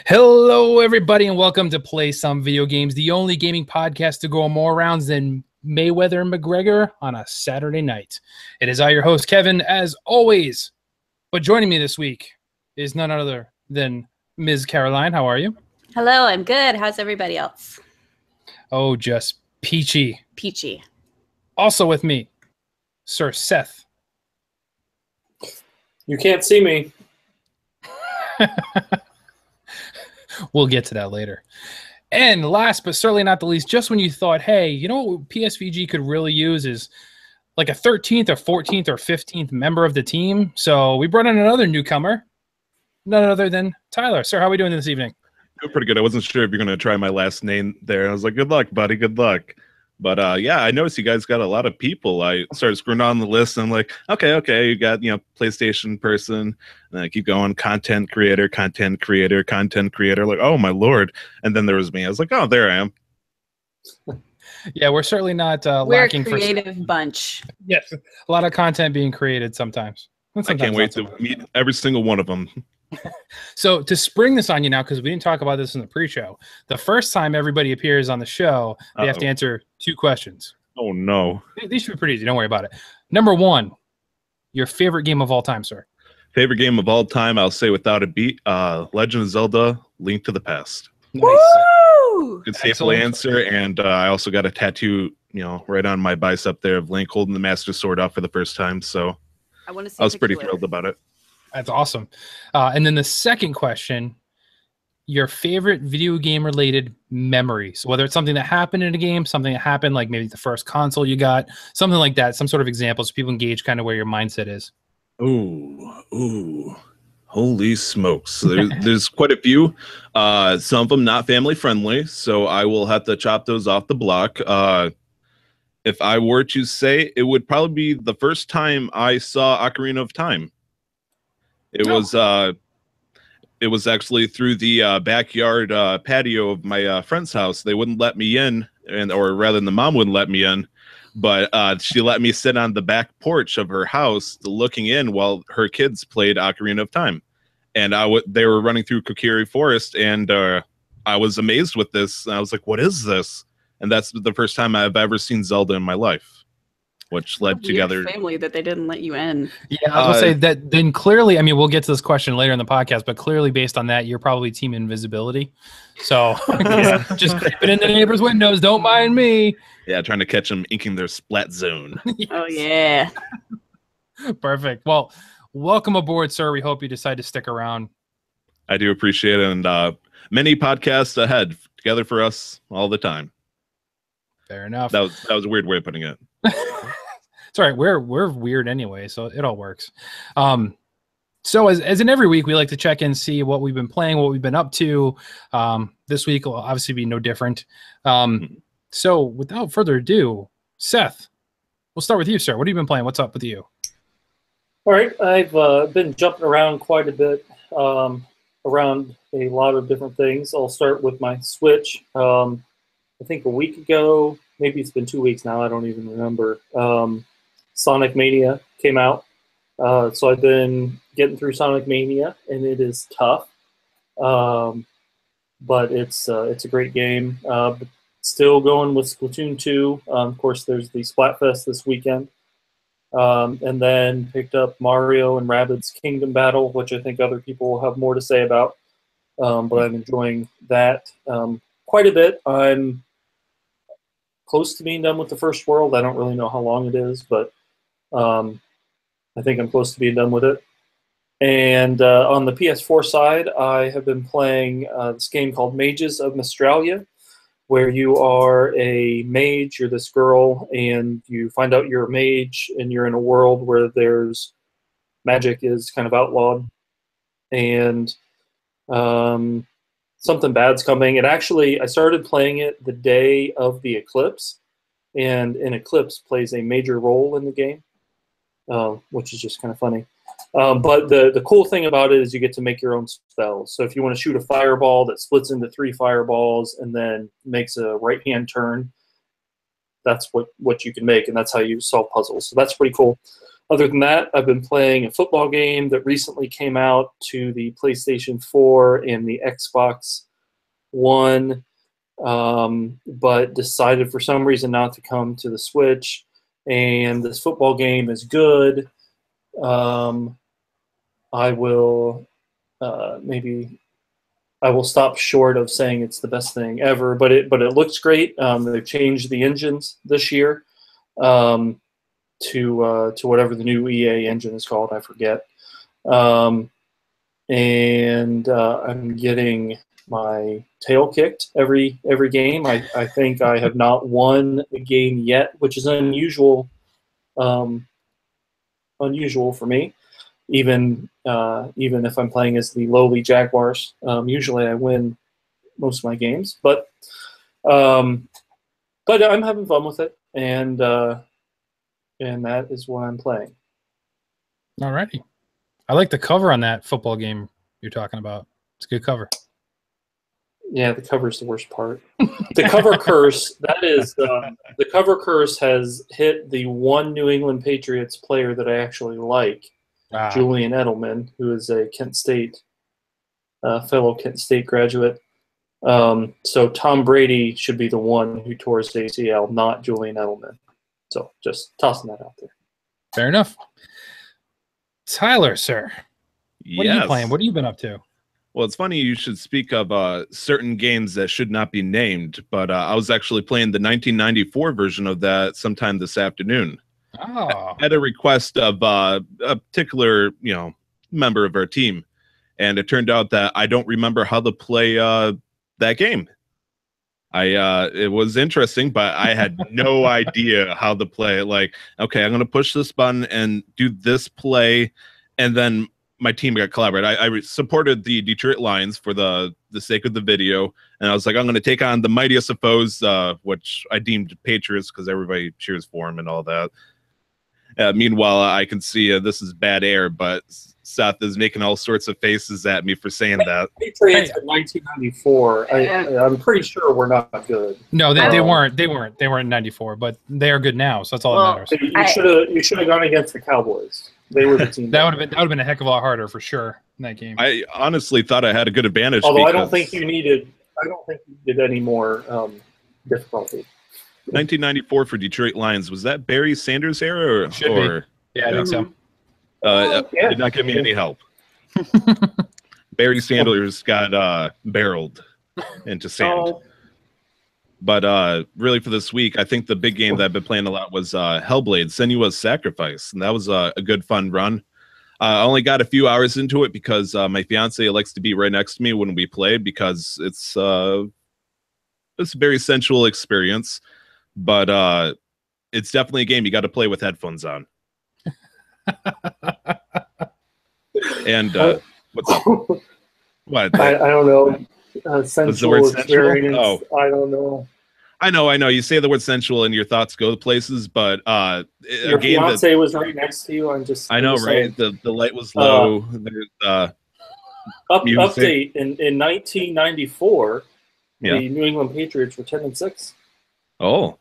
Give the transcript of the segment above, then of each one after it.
Hello, everybody, and welcome to Play Some Video Games, the only gaming podcast to go more rounds than Mayweather and McGregor on a Saturday night. It is I, your host, Kevin, as always. But joining me this week is none other than Ms. Caroline. How are you? Hello, I'm good. How's everybody else? Oh, just peachy. Peachy. Also with me, Sir Seth. You can't see me. We'll get to that later. And last but certainly not the least, just when you thought, hey, you know what PSVG could really use is like a 13th or 14th or 15th member of the team. So we brought in another newcomer, none other than Tyler. Sir, how are we doing this evening? Doing pretty good. I wasn't sure if you're going to try my last name there. I was like, good luck, buddy. Good luck. But yeah, I noticed you guys got a lot of people. I started scrolling down the list and I'm like, okay, you got, PlayStation person, and I keep going, content creator. Like, oh my Lord. And then there was me. I was like, oh, there I am. Yeah, we're certainly not We're lacking a creative bunch. Yes, a lot of content being created sometimes. I can't wait to meet every single one of them. So to spring this on you now, because we didn't talk about this in the pre-show, the first time everybody appears on the show, they have to answer 2 questions. Oh, no. These should be pretty easy. Don't worry about it. Number 1, your favorite game of all time, sir? Favorite game of all time, I'll say without a beat, Legend of Zelda, Link to the Past. Nice. Woo! Good, safe answer, and I also got a tattoo, right on my bicep there of Link holding the Master Sword out for the first time, so I was pretty thrilled about it. That's awesome. And then the second question, your favorite video game related memories, whether it's something that happened in a game, something that happened like maybe the first console you got, something like that, some sort of example so people engage kind of where your mindset is. Ooh. Holy smokes. There's quite a few. Some of them not family friendly, so I will have to chop those off the block. If I were to say, it would probably be the first time I saw Ocarina of Time. It was actually through the backyard patio of my friend's house. They wouldn't let me in, or rather, the mom wouldn't let me in. But she let me sit on the back porch of her house, looking in while her kids played Ocarina of Time, and they were running through Kokiri Forest, and I was amazed with this. I was like, "What is this?" And that's the first time I've ever seen Zelda in my life, which led together. Family that they didn't let you in. Yeah, I was gonna say that. Then clearly, I mean, we'll get to this question later in the podcast, but clearly, based on that, you're probably Team Invisibility. So just creeping in the neighbors' windows. Don't mind me. Yeah, trying to catch them inking their splat zone. Yes. Oh yeah. Perfect. Well, welcome aboard, sir. We hope you decide to stick around. I do appreciate it, and many podcasts ahead together for us all the time. Fair enough. That was a weird way of putting it. It's all right. We're weird anyway, so it all works. So as in every week, we like to check in, see what we've been playing, what we've been up to. This week will obviously be no different. So without further ado, Seth, we'll start with you, sir. What have you been playing? What's up with you? All right, I've been jumping around quite a bit, around a lot of different things. I'll start with my Switch. I think a week ago, maybe it's been 2 weeks now, I don't even remember, Sonic Mania came out. So I've been getting through Sonic Mania, and it is tough. But it's a great game. Still going with Splatoon 2. Of course, there's the Splatfest this weekend. And then picked up Mario and Rabbids Kingdom Battle, which I think other people will have more to say about. But I'm enjoying that quite a bit. I'm close to being done with the first world. I don't really know how long it is, but I think I'm close to being done with it. And on the PS4 side, I have been playing this game called Mages of Mystralia, where you are a mage, you're this girl, and you find out you're a mage, and you're in a world where there's magic is kind of outlawed, and something bad's coming. And actually, I started playing it the day of the eclipse, and an eclipse plays a major role in the game, which is just kind of funny. But the cool thing about it is you get to make your own spells. So if you want to shoot a fireball that splits into 3 fireballs and then makes a right-hand turn, that's what you can make, and that's how you solve puzzles. So that's pretty cool. Other than that, I've been playing a football game that recently came out to the PlayStation 4 and the Xbox One, but decided for some reason not to come to the Switch. And this football game is good. I will I will stop short of saying it's the best thing ever, but it looks great. They've changed the engines this year to whatever the new EA engine is called. I forget. And I'm getting my tail kicked every game. I think I have not won a game yet, which is unusual for me. Even if I'm playing as the lowly Jaguars, usually I win most of my games. But I'm having fun with it, and that is what I'm playing. Alrighty. I like the cover on that football game you're talking about. It's a good cover. Yeah, the cover's the worst part. The cover curse, that is, the cover curse has hit the one New England Patriots player that I actually like. Julian Edelman, who is a Kent State fellow Kent State graduate. So Tom Brady should be the one who tore his ACL, not Julian Edelman. So just tossing that out there. Fair enough. Tyler, sir, what are you playing? What have you been up to? Well, it's funny you should speak of certain games that should not be named, but I was actually playing the 1994 version of that sometime this afternoon. Oh. At a request of a particular, member of our team, and it turned out that I don't remember how to play that game. It was interesting, but I had no idea how to play it. Like, okay, I'm going to push this button and do this play, and then my team got collaborated. I supported the Detroit Lions for the sake of the video, and I was like, I'm going to take on the mightiest of foes, which I deemed Patriots because everybody cheers for them and all that. Meanwhile, I can see this is bad air, but Seth is making all sorts of faces at me for saying that. Patriots in 1994. I'm pretty sure we're not good. No, they weren't. They weren't in '94, but they are good now. So that's all that matters. You should have gone against the Cowboys. They were the team. that would have been a heck of a lot harder for sure in that game. I honestly thought I had a good advantage. Although I don't think you needed any more difficulty. 1994 for Detroit Lions, was that Barry Sanders era or Yeah, I think so. Did not give me any help. Barry Sanders got barreled into sand. Oh. But really for this week, I think the big game that I've been playing a lot was Hellblade: Senua's Sacrifice, and that was a good fun run. I only got a few hours into it because my fiance likes to be right next to me when we play, because it's a very sensual experience. But it's definitely a game you got to play with headphones on. And what's up? What? I don't know. Sensual experience. Oh. I don't know. I know. You say the word sensual and your thoughts go places, but your fiance was right next to you. I know, right? The light was low. There's update in 1994. The New England Patriots were 10-6. Oh.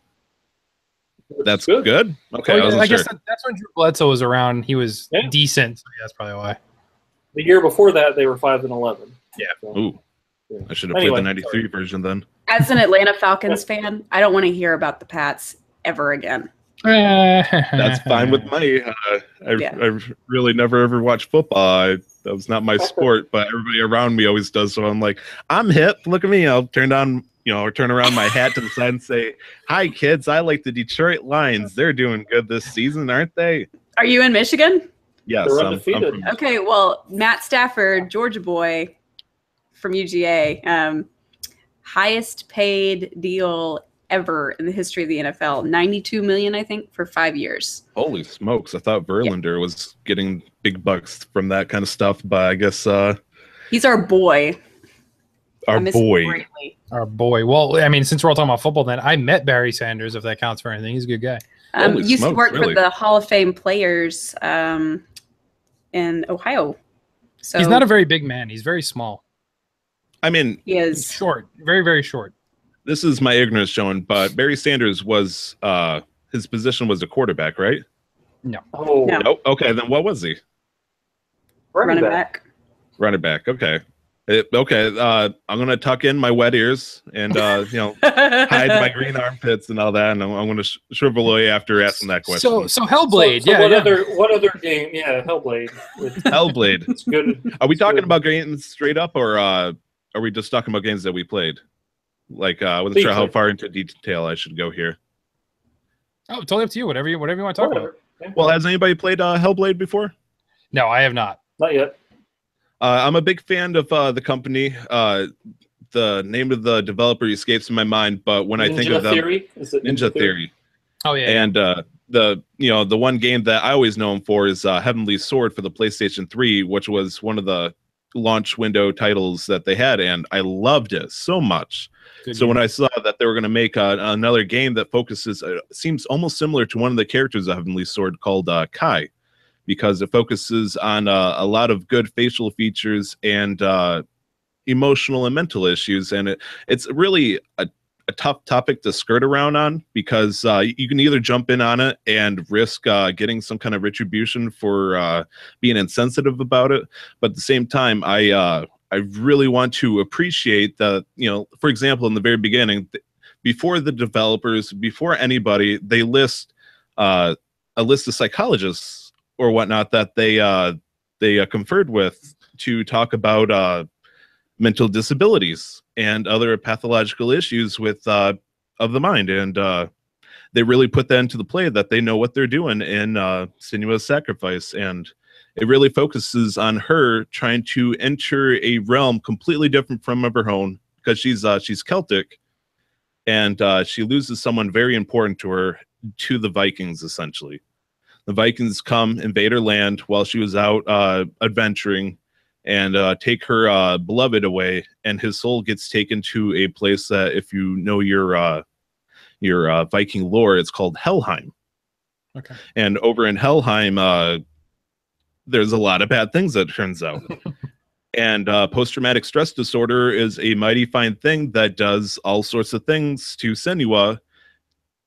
That's good. Okay, well, I guess that's when Drew Bledsoe was around. He was decent. So that's probably why. The year before that, they were 5-11. Yeah. So, ooh. Yeah. I should have played the '93 version then. As an Atlanta Falcons fan, I don't want to hear about the Pats ever again. That's fine with me. I really never ever watched football. That was not my sport, but everybody around me always does. So I'm like, I'm hip. Look at me. I'll turn around my hat to the side and say, "Hi, kids. I like the Detroit Lions. They're doing good this season, aren't they?" Are you in Michigan? Yes, they're undefeated. Okay, well, Matt Stafford, Georgia boy from UGA, highest paid deal ever in the history of the NFL. $92 million, I think, for 5 years. Holy smokes! I thought Verlander was getting big bucks from that kind of stuff, but I guess he's our boy. Our boy. Well, I mean, since we're all talking about football, then I met Barry Sanders, if that counts for anything. He's a good guy. Used to work for the Hall of Fame players in Ohio. So he's not a very big man. He's very small. I mean, he is short, very, very short. This is my ignorance showing, but Barry Sanders was his position was a quarterback, right? No. Oh, No. Nope. Okay, then what was he? Running back. Running back. Okay. I'm gonna tuck in my wet ears and hide my green armpits and all that, and I'm gonna shrivel away after asking that question. So Hellblade, So yeah, what yeah. what other game? Yeah, Hellblade. Hellblade. It's good. Are we It's talking good. about games straight up, or are we just talking about games that we played? Like, I wasn't sure how far into detail I should go here. Oh, totally up to you. Whatever you want to talk about. Yeah. Well, has anybody played Hellblade before? No, I have not. Not yet. I'm a big fan of the company. The name of the developer escapes my mind, but when I think of them, Is it Ninja Theory. Oh yeah. And the one game that I always know him for is Heavenly Sword for the PlayStation 3, which was one of the launch window titles that they had, and I loved it so much. So when I saw that they were going to make another game that focuses, seems almost similar to one of the characters of Heavenly Sword called Kai, because it focuses on a lot of good facial features and emotional and mental issues, and it's really a tough topic to skirt around on, because you can either jump in on it and risk getting some kind of retribution for being insensitive about it, but at the same time, I really want to appreciate that, for example, in the very beginning, before the developers, before anybody, they list a list of psychologists or whatnot that they conferred with to talk about mental disabilities and other pathological issues with of the mind, and they really put that into the play that they know what they're doing in Sinuous Sacrifice, and it really focuses on her trying to enter a realm completely different from of her own, because she's Celtic, and she loses someone very important to her, to the Vikings. Essentially, the Vikings come invade her land while she was out adventuring, and take her beloved away, and his soul gets taken to a place that, if you know your Viking lore, it's called Helheim. Okay. And over in Helheim, there's a lot of bad things, that turns out. And post-traumatic stress disorder is a mighty fine thing that does all sorts of things to Senua,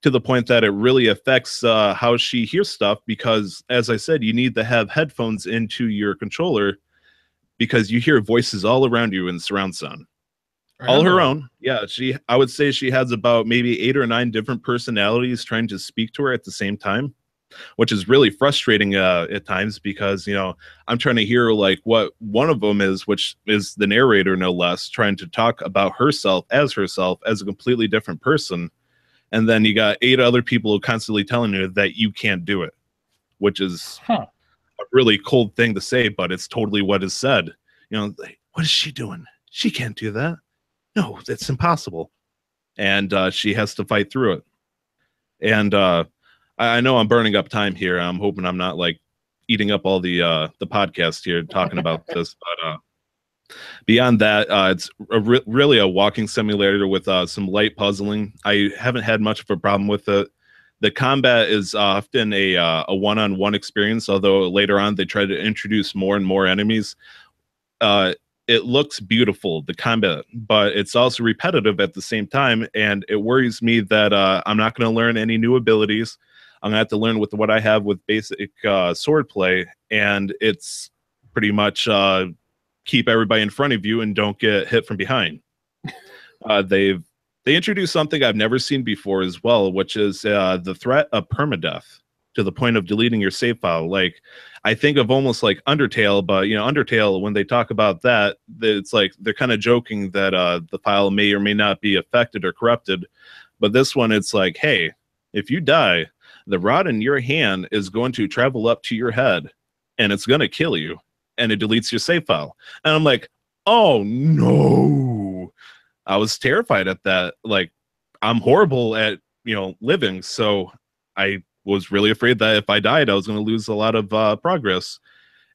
to the point that it really affects how she hears stuff, because, as I said, you need to have headphones into your controller, because you hear voices all around you in surround sound. All her own. Yeah, I would say she has about maybe 8 or 9 different personalities trying to speak to her at the same time, which is really frustrating at times, because I'm trying to hear like what one of them is, which is the narrator, no less, trying to talk about herself as a completely different person, and then you got 8 other people constantly telling you that you can't do it, which is a really cold thing to say, but it's totally what is said. Like, what is she doing? She can't do that. No, it's impossible. And she has to fight through it. And I know I'm burning up time here. I'm hoping I'm not like eating up all the podcast here talking about this. But beyond that, it's really a walking simulator with some light puzzling. I haven't had much of a problem with it. The combat is often a one-on-one experience, although later on they try to introduce more and more enemies. It looks beautiful, the combat, but it's also repetitive at the same time, and it worries me that I'm not going to learn any new abilities. I'm going to have to learn with what I have with basic sword play, and it's pretty much keep everybody in front of you and don't get hit from behind. They introduced something I've never seen before as well, which is the threat of permadeath, to the point of deleting your save file. Like, I think of almost like Undertale, but Undertale, when they talk about that, it's like they're kind of joking that the file may or may not be affected or corrupted. But this one, it's like, hey, if you die, the rod in your hand is going to travel up to your head, and it's going to kill you, and it deletes your save file. And I'm like, oh no. I was terrified at that. Like, I'm horrible at living, so I was really afraid that if I died, I was going to lose a lot of progress.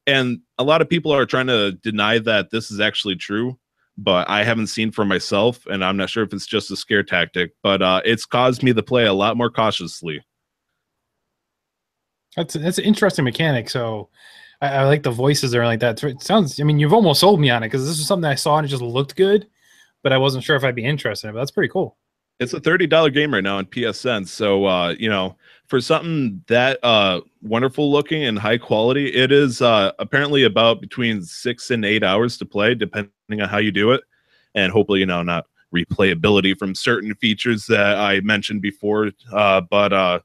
And a lot of people are trying to deny that this is actually true, but I haven't seen for myself, and I'm not sure if it's just a scare tactic, but it's caused me to play a lot more cautiously. That's an interesting mechanic. So I like the voices there like that. It sounds, you've almost sold me on it, because this is something I saw and it just looked good, but I wasn't sure if I'd be interested in it. But that's pretty cool. It's a $30 game right now on PSN. So, for something that wonderful looking and high quality, it is apparently about between 6 and 8 hours to play, depending on how you do it, and hopefully, you know, not replayability from certain features that I mentioned before. But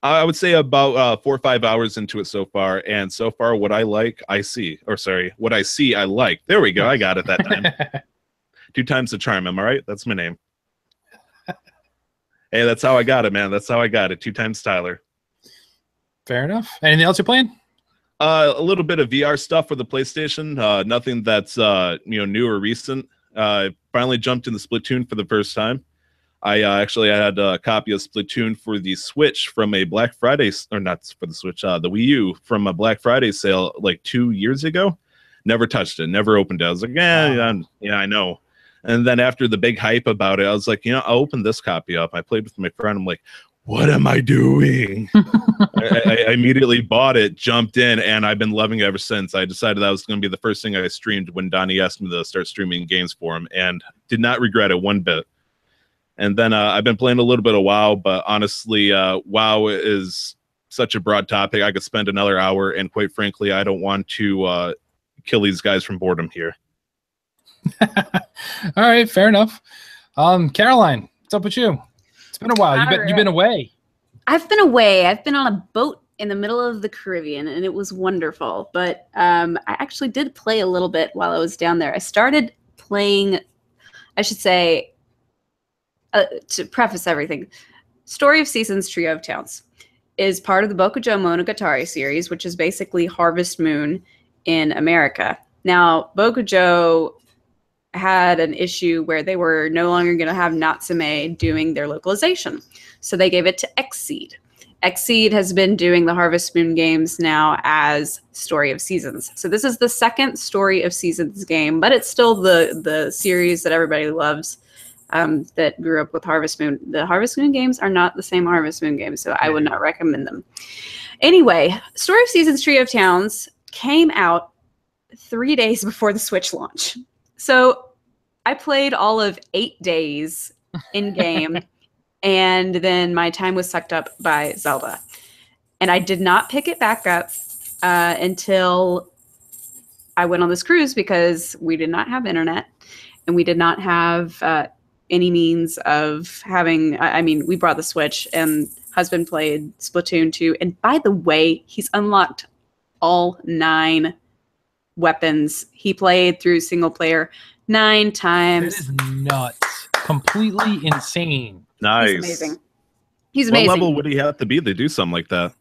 I would say about 4 or 5 hours into it so far, and so far, what I like, I see, or sorry, what I see, I like. There we go, I got it that time. 2 times the charm, am I right? That's my name. Hey, that's how I got it, man. That's how I got it. 2 times Tyler. Fair enough. Anything else you're playing? A little bit of VR stuff for the PlayStation. Nothing that's new or recent. Finally jumped in the Splatoon for the first time. I actually had a copy of Splatoon for the Switch from a Black Friday, or not for the Switch, the Wii U from a Black Friday sale like 2 years ago. Never touched it. Never opened it. I was like, yeah, I know. And then after the big hype about it, I was like, I'll open this copy up. I played with my friend. I'm like, what am I doing? I immediately bought it, jumped in, and I've been loving it ever since. I decided that was going to be the first thing I streamed when Donnie asked me to start streaming games for him, and did not regret it one bit. And then I've been playing a little bit of WoW, but honestly, WoW is such a broad topic. I could spend another hour, and quite frankly, I don't want to kill these guys from boredom here. All right, fair enough. Caroline, what's up with you? It's been a while. You've been away. I've been away. I've been on a boat in the middle of the Caribbean, and it was wonderful. But I actually did play a little bit while I was down there. I started playing, I should say, to preface everything, Story of Seasons Trio of Towns is part of the Bokujo Monogatari series, which is basically Harvest Moon in America. Now, Bokujo had an issue where they were no longer going to have Natsume doing their localization. So they gave it to Xseed. Xseed has been doing the Harvest Moon games now as Story of Seasons. So this is the second Story of Seasons game, but it's still the series that everybody loves that grew up with Harvest Moon. The Harvest Moon games are not the same Harvest Moon games, so I would not recommend them. Anyway, Story of Seasons Trio of Towns came out 3 days before the Switch launch. So I played all of 8 days in game, and then my time was sucked up by Zelda. And I did not pick it back up until I went on this cruise, because we did not have internet, and we did not have any means of having, we brought the Switch, and husband played Splatoon 2. And by the way, he's unlocked all 9 weapons. He played through single player 9 times. That is nuts. Completely insane. Nice. He's amazing. He's amazing. What level would he have to be to do something like that?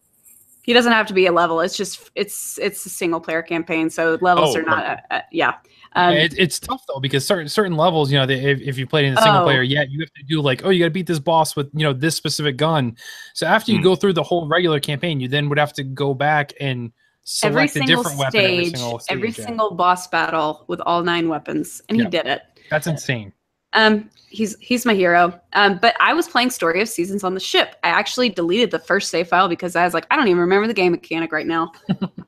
He doesn't have to be a level. It's just it's a single player campaign, so levels are not. It's tough though, because certain levels, if you played in the single player, you have to do like, you got to beat this boss with this specific gun. So after you go through the whole regular campaign, you then would have to go back and select a different weapon every single boss battle with all 9 weapons, and he did it. That's insane. He's my hero. But I was playing Story of Seasons on the ship. I actually deleted the first save file because I was like, I don't even remember the game mechanic right now.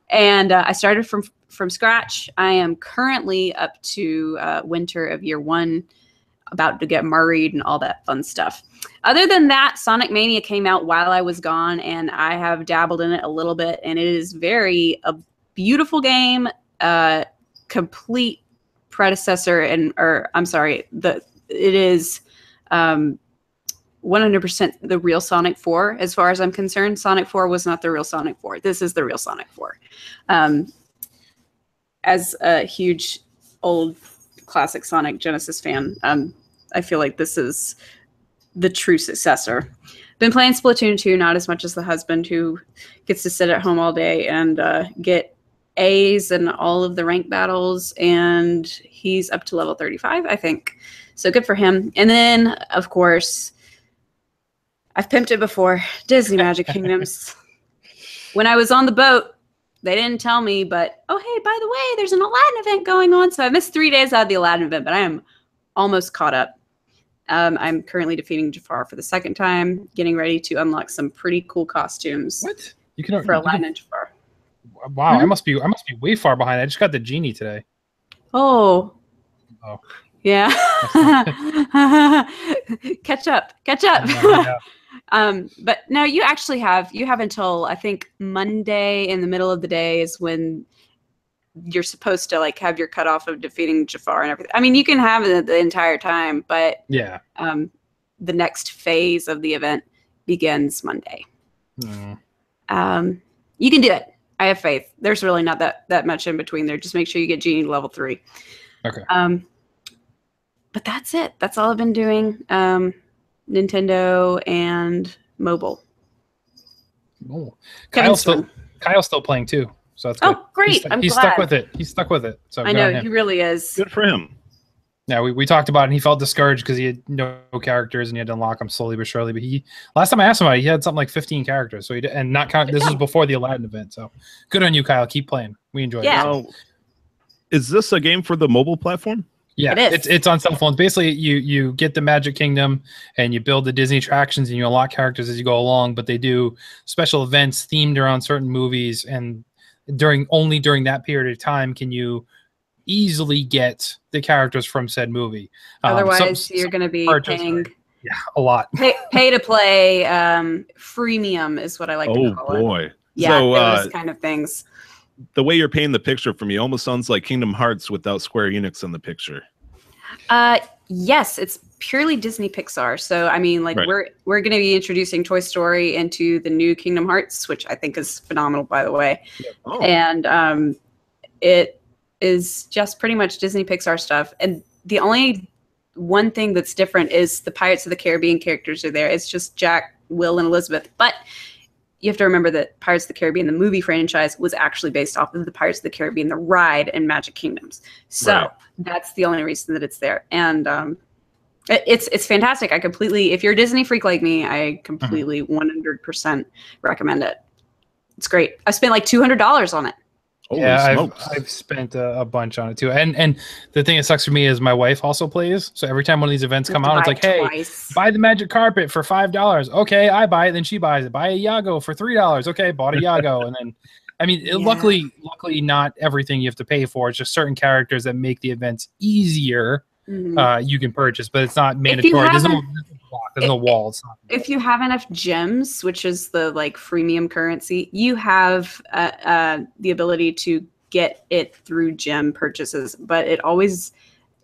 And I started from scratch. I am currently up to winter of year 1, about to get married and all that fun stuff. Other than that, Sonic Mania came out while I was gone, and I have dabbled in it a little bit, and it is a beautiful game, complete predecessor, it is 100% the real Sonic 4. As far as I'm concerned, Sonic 4 was not the real Sonic 4. This is the real Sonic 4. As a huge old classic Sonic Genesis fan, I feel like this is the true successor. Been playing Splatoon 2, not as much as the husband, who gets to sit at home all day and get A's in all of the rank battles, and he's up to level 35, I think. So good for him. And then, of course, I've pimped it before, Disney Magic Kingdoms. When I was on the boat, they didn't tell me, but, oh, hey, by the way, there's an Aladdin event going on. So I missed 3 days out of the Aladdin event, but I am almost caught up. I'm currently defeating Jafar for the 2nd time, getting ready to unlock some pretty cool costumes. What? For Aladdin and Jafar. Wow, I must be way far behind. I just got the genie today. Oh. Yeah. Catch up. Yeah. But no, you actually have until I think Monday in the middle of the day is when you're supposed to like have your cutoff of defeating Jafar and everything. I mean, you can have it the entire time, but Yeah. The next phase of the event begins Monday. You can do it. I have faith. There's really not that much in between there. Just make sure you get Genie level 3. Okay. But that's it. That's all I've been doing. Nintendo and mobile. Oh. Kyle's still playing too. So that's good. Oh, great. He's stuck with it. He's stuck with it. So I know he really is. Good for him. Yeah, we talked about it and he felt discouraged because he had no characters and he had to unlock them slowly but surely. But last time I asked him about it, he had something like 15 characters. So he did, and not count. This was before the Aladdin event. So good on you, Kyle. Keep playing. We enjoyed it. Now, is this a game for the mobile platform? Yeah, it's on cell phones. Basically, you get the Magic Kingdom and you build the Disney attractions and you unlock characters as you go along. But they do special events themed around certain movies, and during that period of time can you easily get the characters from said movie. Otherwise, you're going to be paying a lot. Pay to play. Freemium is what I like to call it. Oh boy! Yeah, so, those kind of things. The way you're painting the picture for me almost sounds like Kingdom Hearts without Square Enix in the picture. Yes, it's purely Disney Pixar. So I mean, like we're going to be introducing Toy Story into the new Kingdom Hearts, which I think is phenomenal, by the way. Oh. And it is just pretty much Disney Pixar stuff. And the only one thing that's different is the Pirates of the Caribbean characters are there. It's just Jack, Will, and Elizabeth. But you have to remember that Pirates of the Caribbean, the movie franchise, was actually based off of the Pirates of the Caribbean, the ride in Magic Kingdoms. So that's the only reason that it's there. And it's fantastic. I completely, if you're a Disney freak like me, I completely 100% recommend it. It's great. I spent like $200 on it. Yeah, I've spent a bunch on it too. And the thing that sucks for me is my wife also plays. So every time one of these events come out, it's like, hey, buy the magic carpet for $5. Okay, I buy it. Then she buys it. Buy a Yago for $3. Okay, bought a Yago. And then, I mean, luckily, not everything you have to pay for. It's just certain characters that make the events easier. You can purchase, but it's not mandatory. There's no wall. It's not. If you have enough gems, which is the like freemium currency, you have the ability to get it through gem purchases. But it always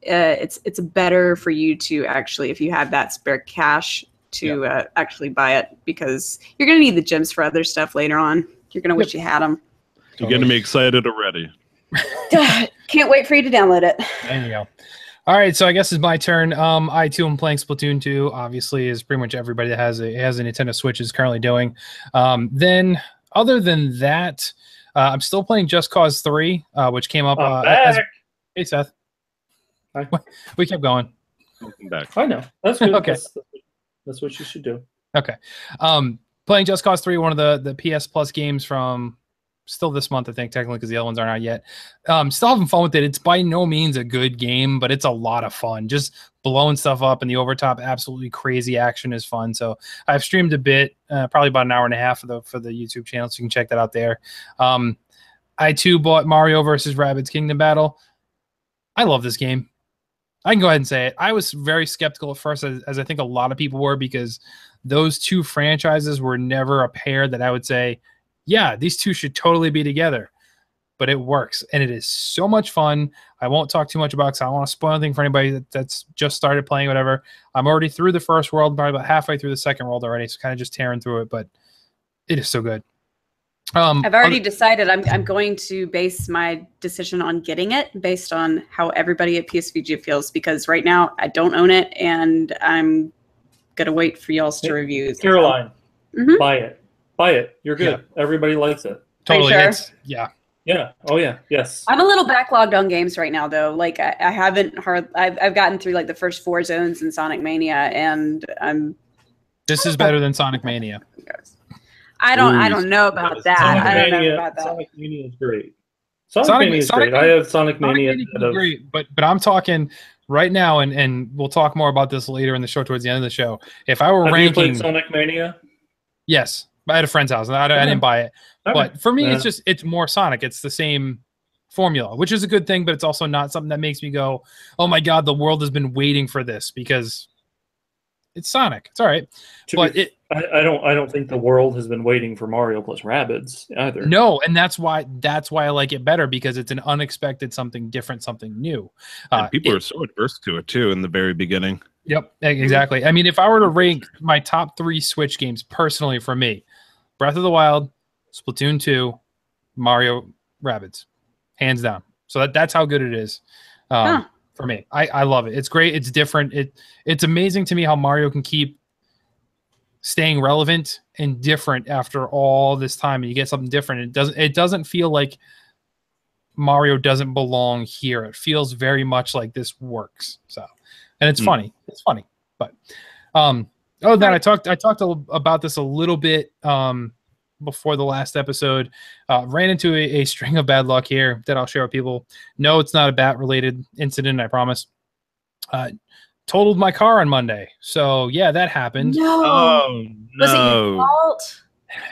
it's better for you to actually, if you have that spare cash, to actually buy it, because you're gonna need the gems for other stuff later on. You're gonna wish you had them. You're getting me excited already. Can't wait for you to download it. There you go. All right, so I guess it's my turn. I too am playing Splatoon 2. Obviously, as pretty much everybody that has a Nintendo Switch is currently doing. Then, other than that, I'm still playing Just Cause 3, which came up. Hey, Seth. Hi. We kept going. Welcome back. I know. That's good. Okay. That's what you should do. Okay. Playing Just Cause 3, one of the PS Plus games from still this month, I think, technically, because the other ones aren't out yet. Still having fun with it. It's by no means a good game, but it's a lot of fun. Just blowing stuff up, and the overtop, absolutely crazy action is fun. So I've streamed a bit, probably about an hour and a half for the YouTube channel, so you can check that out there. I too bought Mario vs. Rabbids Kingdom Battle. I love this game. I can go ahead and say it. I was very skeptical at first, as I think a lot of people were, because those two franchises were never a pair that I would say, yeah, these two should totally be together. But it works, and it is so much fun. I won't talk too much about it because I don't want to spoil anything for anybody that's just started playing, whatever. I'm already through the first world, probably about halfway through the second world already, so kind of just tearing through it, but it is so good. I've already decided I'm going to base my decision on getting it based on how everybody at PSVG feels, because right now I don't own it, and I'm going to wait for y'all's to review. Caroline, buy it. Buy it. You're good. Yeah. Everybody likes it. Totally. Sure? Yeah. Oh yeah. Yes. I'm a little backlogged on games right now, though. Like I haven't I've gotten through like the first 4 zones in Sonic Mania, and This is better than Sonic Mania. I don't know about that. I don't know about that. Sonic Mania is great. Sonic Mania is great. I have Sonic Mania. Great, but I'm talking right now, and we'll talk more about this later in the show, towards the end of the show. If I were ranking, you played Sonic Mania? Yes. I had a friend's house, and I didn't buy it. Okay. But for me, it's more Sonic. It's the same formula, which is a good thing, but it's also not something that makes me go, oh my God, the world has been waiting for this, because It's Sonic. It's all right. But I don't think the world has been waiting for Mario plus Rabbids either. No, and that's why I like it better, because it's an unexpected, something different, something new. And people are so adverse to it too in the very beginning. Yep, exactly. I mean, if I were to rank my top 3 Switch games personally for me, Breath of the Wild, Splatoon 2, Mario Rabbids, hands down. So that's how good it is for me. I love it. It's great. It's different. It's amazing to me how Mario can keep staying relevant and different after all this time, and you get something different. It doesn't feel like Mario doesn't belong here. It feels very much like this works. So, and it's funny. It's funny. But other than that, I talked about this a little bit before the last episode. Ran into a string of bad luck here that I'll share with people. No, it's not a bat related incident, I promise. Totaled my car on Monday. So yeah, that happened. No. Oh no. Was it your fault?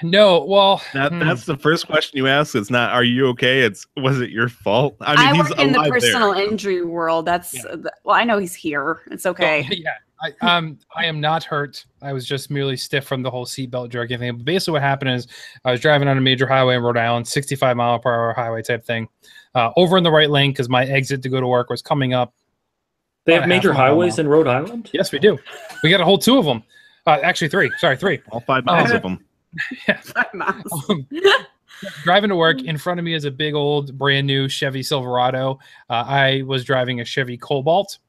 No, well, that's the first question you ask. It's not, are you okay? It's, was it your fault? I mean, I he's work in the alive personal there. injury world. That's well, I know he's here. It's okay. So, yeah, I am not hurt. I was just merely stiff from the whole seatbelt jerking thing. But basically, what happened is I was driving on a major highway in Rhode Island, 65-mile-per-hour highway type thing, over in the right lane because my exit to go to work was coming up. They have major highways in Rhode Island? Yes, we do. We got a whole 2 of them. Actually, 3. Sorry, 3. All 5 miles of them. Yeah. 5 miles. Driving to work, in front of me is a big old brand new Chevy Silverado. I was driving a Chevy Cobalt.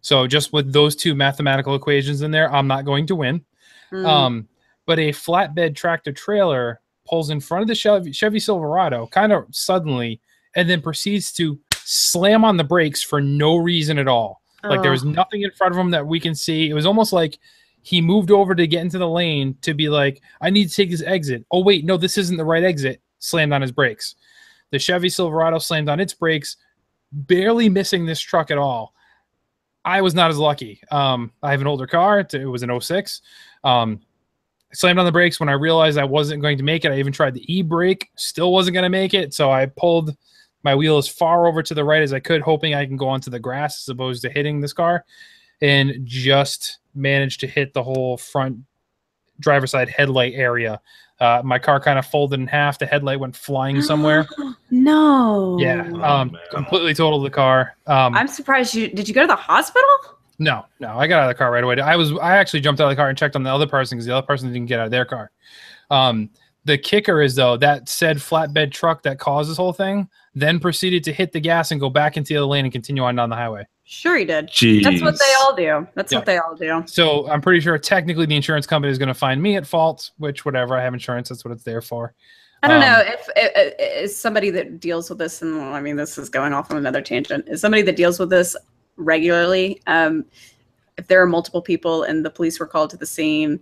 So just with those 2 mathematical equations in there, I'm not going to win. But a flatbed tractor trailer pulls in front of the Chevy Silverado kind of suddenly and then proceeds to slam on the brakes for no reason at all. Like there was nothing in front of him that we can see. It was almost like he moved over to get into the lane to be like, I need to take this exit. Oh, wait, no, this isn't the right exit. Slammed on his brakes. The Chevy Silverado slammed on its brakes, barely missing this truck at all. I was not as lucky. I have an older car. It was an 06. Slammed on the brakes when I realized I wasn't going to make it. I even tried the e-brake. Still wasn't going to make it. So I pulled my wheel as far over to the right as I could, hoping I can go onto the grass as opposed to hitting this car, and just managed to hit the whole front driver's side headlight area. My car kind of folded in half. The headlight went flying somewhere. No. Yeah. Completely totaled the car. I'm surprised did you go to the hospital? No. I got out of the car right away. I actually jumped out of the car and checked on the other person because the other person didn't get out of their car. The kicker is, though, that said flatbed truck that caused this whole thing then proceeded to hit the gas and go back into the other lane and continue on down the highway. Sure he did. Jeez. That's what they all do. That's what they all do. So I'm pretty sure technically the insurance company is going to find me at fault, which whatever. I have insurance. That's what it's there for. I don't know if somebody that deals with this, and I mean, this is going off on another tangent, is somebody that deals with this regularly. If there are multiple people and the police were called to the scene,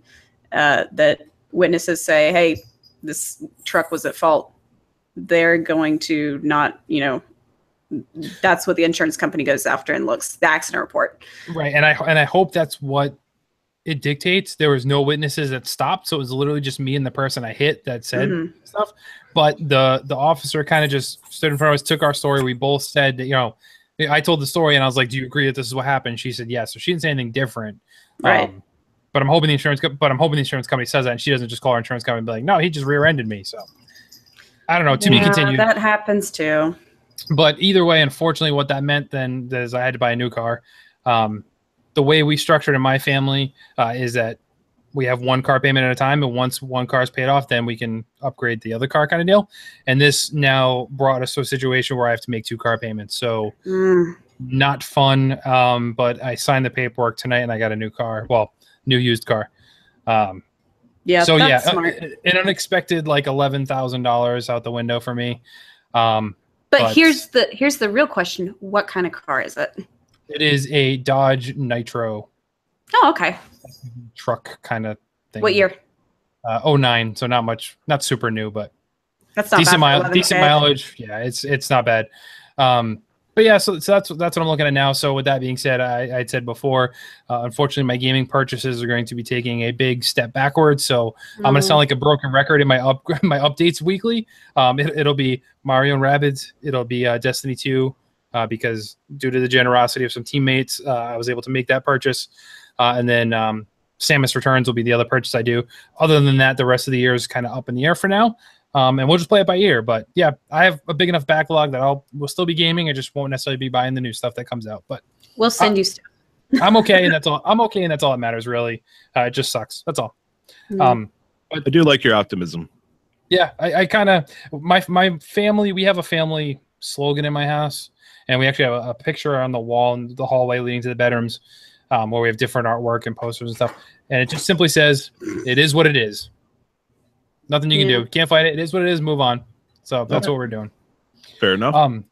that witnesses say, hey, this truck was at fault, they're going to not, that's what the insurance company goes after and looks the accident report. Right. And I hope that's what it dictates. There was no witnesses that stopped. So it was literally just me and the person I hit that said stuff. But the officer kind of just stood in front of us, took our story. We both said that, I told the story and I was like, do you agree that this is what happened? She said, yes. So she didn't say anything different. Right. But I'm hoping the insurance company says that and she doesn't just call our insurance company and be like, no, he just rear-ended me. So I don't know. To be continued. That happens too. But either way, unfortunately, what that meant then is I had to buy a new car. The way we structured in my family is that we have one car payment at a time, and once one car is paid off, then we can upgrade the other car kind of deal. And this now brought us to a situation where I have to make 2 car payments. So not fun, but I signed the paperwork tonight, and I got a new car. Well, new used car. Yeah, so that's smart. An unexpected like $11,000 out the window for me. But here's the real question: what kind of car is it? It is a Dodge Nitro. Oh, okay. Truck kind of thing. What year? 09. So not super new, but that's not decent bad. decent mileage. Yeah, it's not bad. But yeah, so that's what I'm looking at now. So with that being said, I'd said before, unfortunately, my gaming purchases are going to be taking a big step backwards. So I'm going to sound like a broken record in my updates weekly. It'll be Mario and Rabbids. It'll be Destiny 2 because due to the generosity of some teammates, I was able to make that purchase. And then Samus Returns will be the other purchase I do. Other than that, the rest of the year is kind of up in the air for now. And we'll just play it by ear. But yeah, I have a big enough backlog that we'll still be gaming. I just won't necessarily be buying the new stuff that comes out. But we'll send you stuff. I'm okay, and that's all. I'm okay, and that's all that matters, really. It just sucks. That's all. Mm. But I do like your optimism. yeah, I kind of my family. We have a family slogan in my house, and we actually have a picture on the wall in the hallway leading to the bedrooms, where we have different artwork and posters and stuff. And it just simply says, "It is what it is. Nothing you can do. Can't fight it. It is what it is. Move on." So that's what we're doing. Fair enough.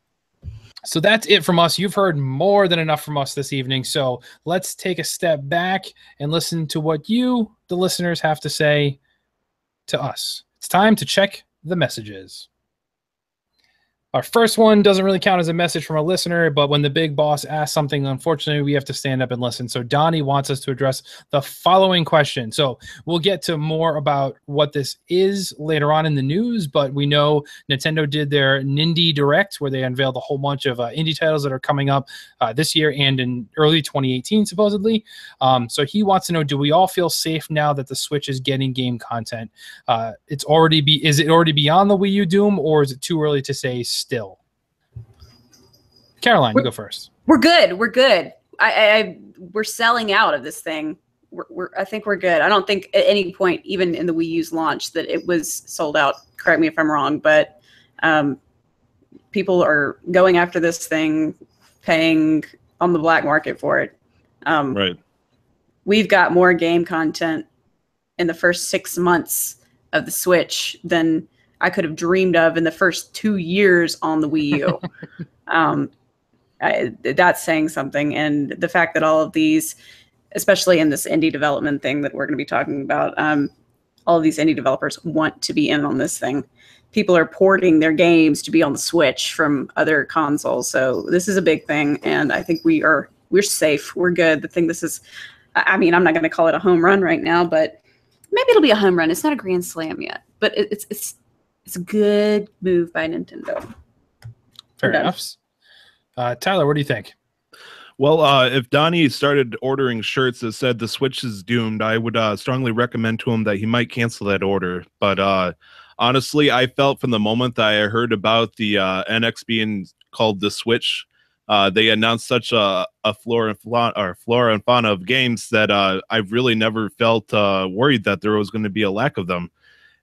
So that's it from us. You've heard more than enough from us this evening. So let's take a step back and listen to what you, the listeners, have to say to us. It's time to check the messages. Our first one doesn't really count as a message from a listener, but when the big boss asks something, unfortunately, we have to stand up and listen. So Donnie wants us to address the following question. So we'll get to more about what this is later on in the news, but we know Nintendo did their Nindie Direct, where they unveiled a whole bunch of indie titles that are coming up this year and in early 2018, supposedly. So he wants to know, do we all feel safe now that the Switch is getting game content? Is it already beyond the Wii U doom, or is it too early to say still? Caroline, you go first. We're good. We're good. We're selling out of this thing. I think we're good. I don't think at any point, even in the Wii U's launch, that it was sold out. Correct me if I'm wrong, but people are going after this thing, paying on the black market for it. Right. We've got more game content in the first 6 months of the Switch than I could have dreamed of in the first 2 years on the Wii U. That's saying something. And the fact that all of these, especially in this indie development thing that we're going to be talking about, all of these indie developers want to be in on this thing. People are porting their games to be on the Switch from other consoles. So this is a big thing. And I think we're safe. We're good. I mean, I'm not going to call it a home run right now, but maybe it'll be a home run. It's not a grand slam yet, but it's a good move by Nintendo. Fair enough. Tyler, what do you think? Well, if Donnie started ordering shirts that said the Switch is doomed, I would strongly recommend to him that he might cancel that order. But honestly, I felt from the moment that I heard about the NX being called the Switch, they announced such a flora and fauna of games that I've really never felt worried that there was going to be a lack of them.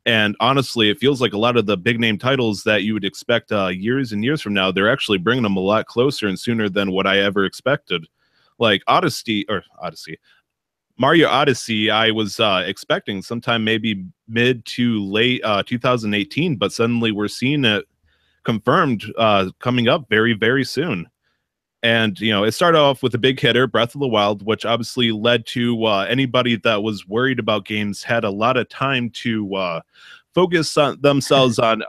And honestly, it feels like a lot of the big name titles that you would expect years and years from now, they're actually bringing them a lot closer and sooner than what I ever expected. Like Mario Odyssey, I was expecting sometime maybe mid to late 2018, but suddenly we're seeing it confirmed coming up very, very soon. And, it started off with a big hitter, Breath of the Wild, which obviously led to anybody that was worried about games had a lot of time to focus on themselves on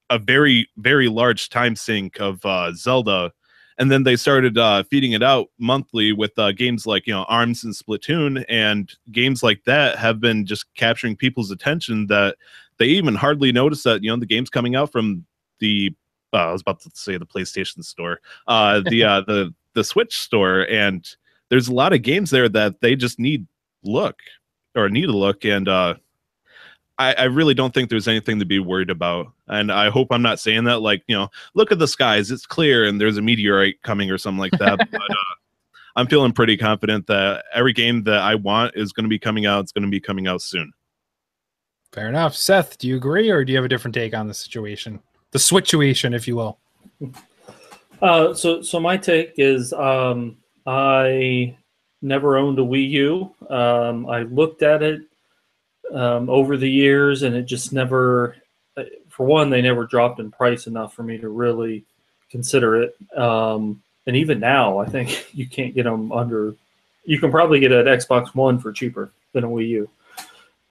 a very, very large time sink of Zelda. And then they started feeding it out monthly with games like, ARMS and Splatoon. And games like that have been just capturing people's attention that they even hardly notice that, the game's coming out from the I was about to say the PlayStation store, the Switch store, and there's a lot of games there that they just need a look. And I really don't think there's anything to be worried about. And I hope I'm not saying that like, look at the skies, it's clear and there's a meteorite coming or something like that. But I'm feeling pretty confident that every game that I want is going to be coming out. It's going to be coming out soon. Fair enough. Seth, do you agree, or do you have a different take on the situation? The situation, if you will. So my take is I never owned a Wii U. I looked at it over the years, and it just never, for one, they never dropped in price enough for me to really consider it. And even now, I think you can't get them under. You can probably get an Xbox One for cheaper than a Wii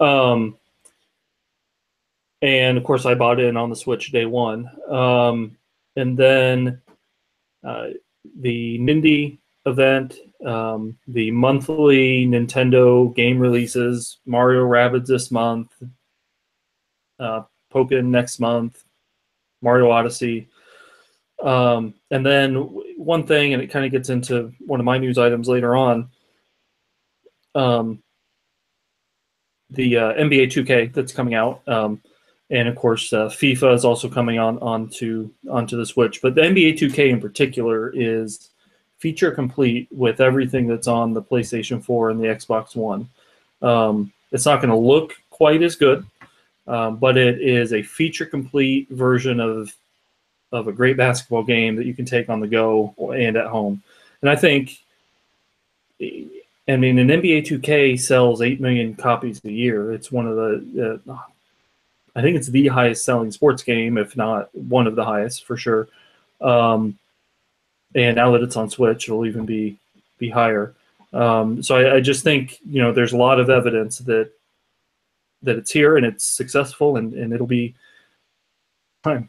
U. And of course, I bought in on the Switch day one. And then the Nindie event, the monthly Nintendo game releases, Mario Rabbids this month, Pokken next month, Mario Odyssey. And then one thing, and it kind of gets into one of my news items later on, NBA 2K that's coming out, and of course FIFA is also coming onto the Switch. But the NBA 2K in particular is feature complete with everything that's on the PlayStation 4 and the Xbox One. It's not going to look quite as good, but it is a feature complete version of a great basketball game that you can take on the go and at home. And I think, I mean, an NBA 2K sells 8 million copies a year. It's one of the, I think it's the highest selling sports game, if not one of the highest for sure. And now that it's on Switch, it'll even be higher. So I just think, you know, there's a lot of evidence that it's here and it's successful, and it'll be fine.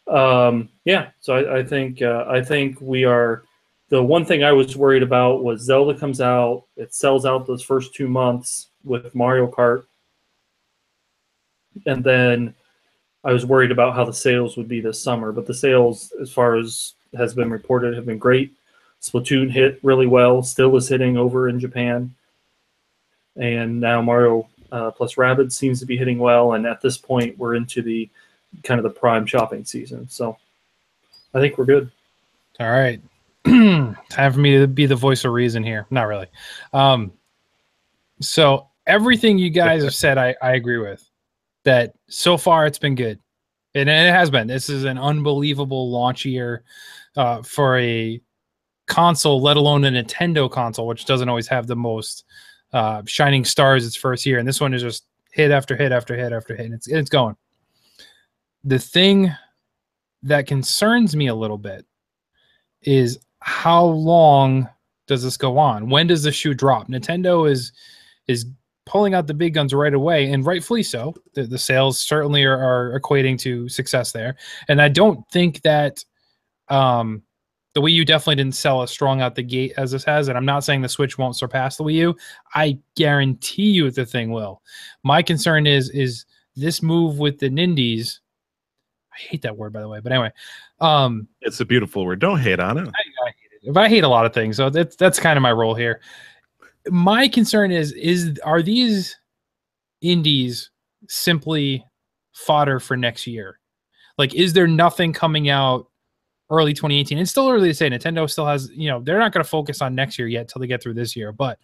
Yeah, so I think we are. The one thing I was worried about was Zelda comes out, it sells out those first 2 months with Mario Kart, and then I was worried about how the sales would be this summer. But the sales, as far as has been reported, have been great. Splatoon hit really well, still is hitting over in Japan, and now Mario plus Rabbids seems to be hitting well. And at this point, we're into the kind of the prime shopping season. So I think we're good. All right. Time for me to be the voice of reason here. Not really. So everything you guys have said, I agree with. That so far it's been good. And it has been. This is an unbelievable launch year for a console, let alone a Nintendo console, which doesn't always have the most shining stars its first year. And this one is just hit after hit after hit after hit. And it's going. The thing that concerns me a little bit is how long does this go on? When does the shoe drop? Nintendo is pulling out the big guns right away, and rightfully so. The sales certainly are equating to success there. And I don't think that the Wii U definitely didn't sell as strong out the gate as this has, and I'm not saying the Switch won't surpass the Wii U. I guarantee you the thing will. My concern is this move with the Nindies. I hate that word, by the way, but anyway. It's a beautiful word. Don't hate on it. I hate it. But I hate a lot of things, so that's kind of my role here. My concern are these indies simply fodder for next year? Like, is there nothing coming out early 2018? It's still early to say. Nintendo still has, you know, they're not going to focus on next year yet till they get through this year. But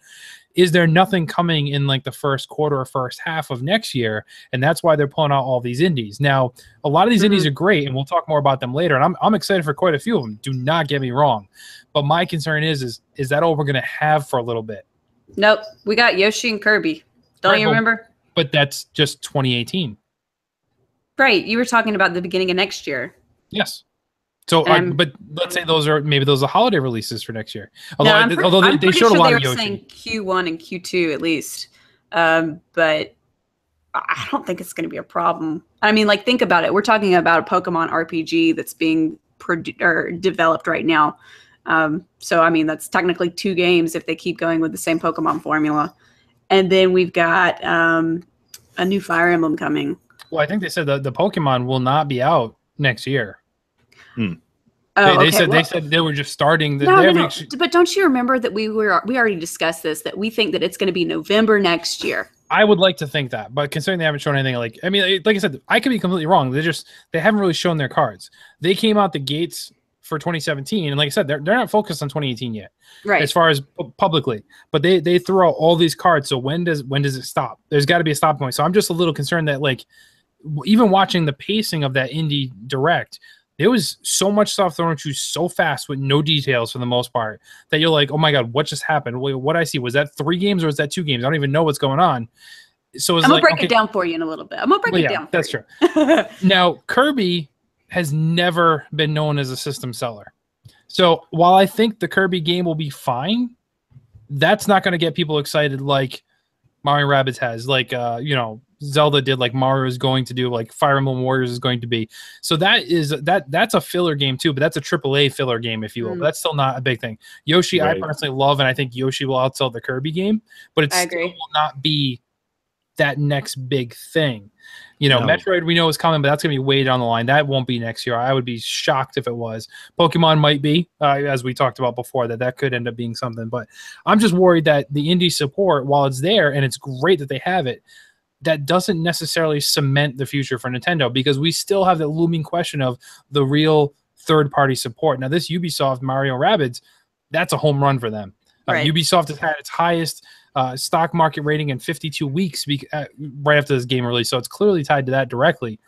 is there nothing coming in like the first quarter or first half of next year? And that's why they're pulling out all these indies. Now, a lot of these indies are great, and we'll talk more about them later. And I'm excited for quite a few of them. Do not get me wrong. But my concern is that all we're going to have for a little bit? Nope. We got Yoshi and Kirby. Don't you remember? But that's just 2018. Right. You were talking about the beginning of next year. Yes. So, but let's say those are holiday releases for next year. Although, although they showed a lot of Yoshi. They were saying Q1 and Q2 at least. But I don't think it's going to be a problem. I mean, like, think about it. We're talking about a Pokemon RPG that's being developed right now. So, I mean, that's technically 2 games if they keep going with the same Pokemon formula. And then we've got a new Fire Emblem coming. Well, I think they said that the Pokemon will not be out next year. They said they were just starting. But don't you remember that we already discussed this, that we think that it's going to be November next year? I would like to think that, but considering they haven't shown anything, like I said, I could be completely wrong. They haven't really shown their cards. They came out the gates for 2017, and like I said, they're not focused on 2018 yet, right? As far as publicly, but they throw out all these cards. So when does it stop? There's got to be a stop point. So I'm just a little concerned that, like, even watching the pacing of that Indie Direct, there was so much stuff thrown at you so fast with no details for the most part that you're like, oh my god, what just happened? Wait, what I see, was that 3 games or was that 2 games? I don't even know what's going on. So I'm gonna break it down for you in a little bit. I'm gonna break it down. That's true. Now, Kirby has never been known as a system seller. So while I think the Kirby game will be fine, that's not going to get people excited like Mario & Rabbids has, like Zelda did, like Mario is going to do, like Fire Emblem Warriors is going to be. So that's a filler game too, but that's a AAA filler game, if you will. But that's still not a big thing. Yoshi, right. I personally love, and I think Yoshi will outsell the Kirby game, but it still will not be that next big thing. No. Metroid we know is coming, but that's going to be way down the line. That won't be next year. I would be shocked if it was. Pokemon might be, as we talked about before, that could end up being something. But I'm just worried that the indie support, while it's there, and it's great that they have it, that doesn't necessarily cement the future for Nintendo, because we still have that looming question of the real third-party support. Now, this Ubisoft Mario Rabbids, that's a home run for them. Right. Ubisoft has had its highest stock market rating in 52 weeks right after this game release, so it's clearly tied to that directly.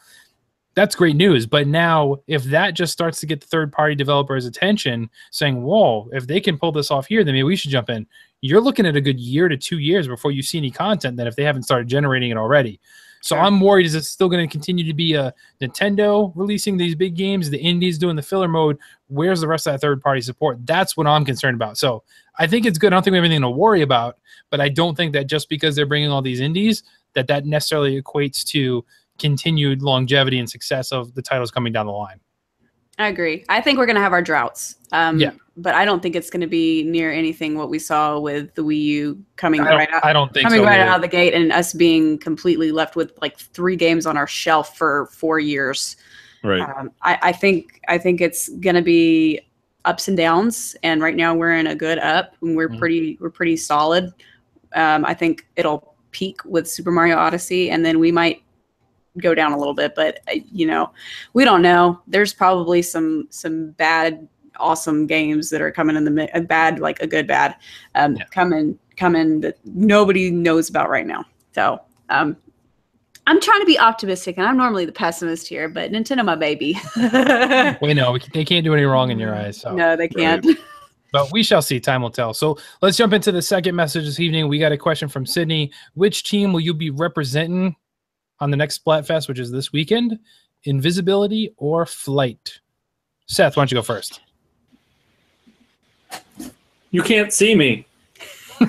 That's great news. But now, if that just starts to get the third-party developers' attention, saying, whoa, if they can pull this off here, then maybe we should jump in. You're looking at a good year to 2 years before you see any content then if they haven't started generating it already. So I'm worried, is it still going to continue to be a Nintendo releasing these big games, the indies doing the filler mode? Where's the rest of that third-party support? That's what I'm concerned about. So I think it's good. I don't think we have anything to worry about, but I don't think that just because they're bringing all these indies, that necessarily equates to continued longevity and success of the titles coming down the line. I agree. I think we're going to have our droughts. But I don't think it's going to be near anything what we saw with the Wii U coming right out of the gate, and us being completely left with like 3 games on our shelf for 4 years. Right. I think it's going to be ups and downs, and right now we're in a good up, and we're pretty solid. I think it'll peak with Super Mario Odyssey, and then we might go down a little bit, but we don't know. There's probably some bad awesome games that are coming in the bad, like a good bad, coming that nobody knows about right now. So I'm trying to be optimistic, and I'm normally the pessimist here, but Nintendo, my baby. We know they can't do any wrong in your eyes. So. No, they can't. Right. But we shall see. Time will tell. So let's jump into the second message this evening. We got a question from Sydney. Which team will you be representing on the next Splatfest, which is this weekend? Invisibility or Flight? Seth, why don't you go first? You can't see me. You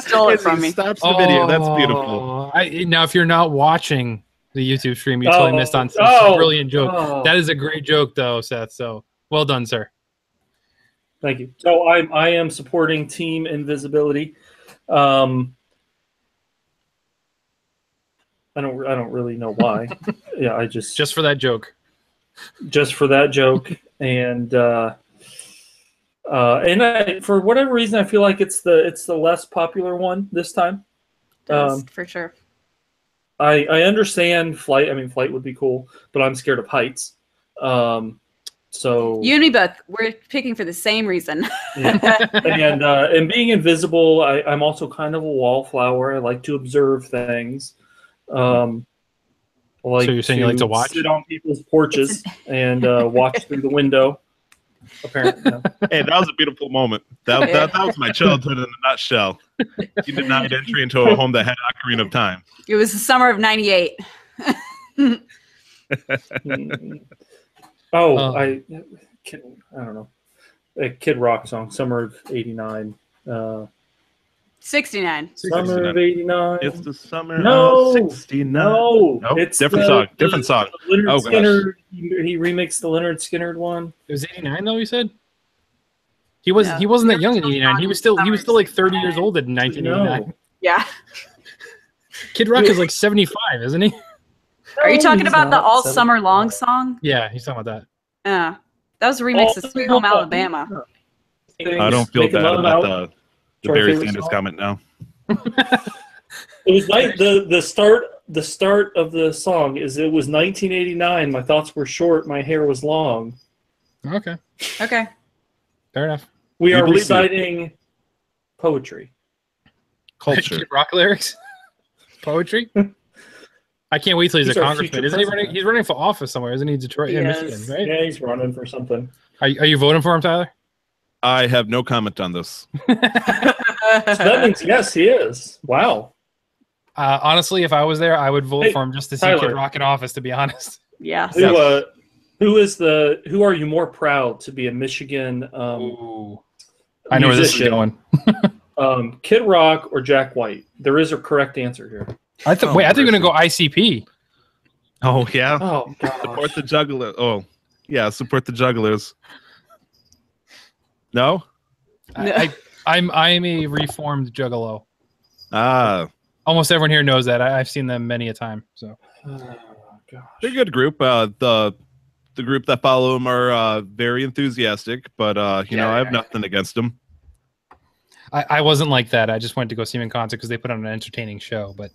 stole it from me. Stops the video. That's beautiful. Now, if you're not watching the YouTube stream, you totally missed on a brilliant joke. That is a great joke, though, Seth. So well done, sir. Thank you. So I am supporting Team Invisibility. I don't really know why. Yeah, I just for that joke. Just for that joke, and for whatever reason, I feel like it's the less popular one this time. For sure. I understand Flight. I mean, Flight would be cool, but I'm scared of heights. So you and me both. We're picking for the same reason. Yeah. And being invisible, I'm also kind of a wallflower. I like to observe things. So you're saying you like to watch? Sit on people's porches and watch through the window. Apparently, no. Hey, that was a beautiful moment. That was my childhood in a nutshell. You denied entry into a home that had Ocarina of Time. It was the summer of '98. I don't know. A Kid Rock song, summer of '89. 69. Summer of '89. It's the summer of '69. No, it's different song. Different song. Leonard Skinner. He remixed the Leonard Skinner one. It was '89 though. You said he wasn't that young in '89. He was still like 30 years old in 1989. No. Yeah. Kid Rock is like 75, isn't he? Are you talking about the All Summer Long song? Yeah, he's talking about that. Yeah, that was a remix of Sweet Home Alabama. I don't feel bad about the Barry Sanders comment now. It was like the start of the song is it was 1989. My thoughts were short. My hair was long. Okay. Fair enough. We are reciting poetry. Culture. Kid Rock lyrics. Poetry. I can't wait till he's a congressman. Isn't he running? He's running for office somewhere, isn't he? Detroit, Michigan, right? Yeah, he's running for something. Are you voting for him, Tyler? I have no comment on this. So that means yes, he is. Wow. Honestly, if I was there, I would vote for him just to see Kid Rock in office. To be honest. Yeah. Who are you more proud to be a Michigan? I know where this is going. Kid Rock or Jack White? There is a correct answer here. I think you're gonna go ICP. Oh yeah. Oh god. Support the jugglers. Oh yeah, support the jugglers. No. I'm a reformed juggalo. Almost everyone here knows that. I've seen them many a time. So they're a good group. The group that follow them are very enthusiastic, but I have nothing against them. I wasn't like that. I just went to go see them in concert because they put on an entertaining show. But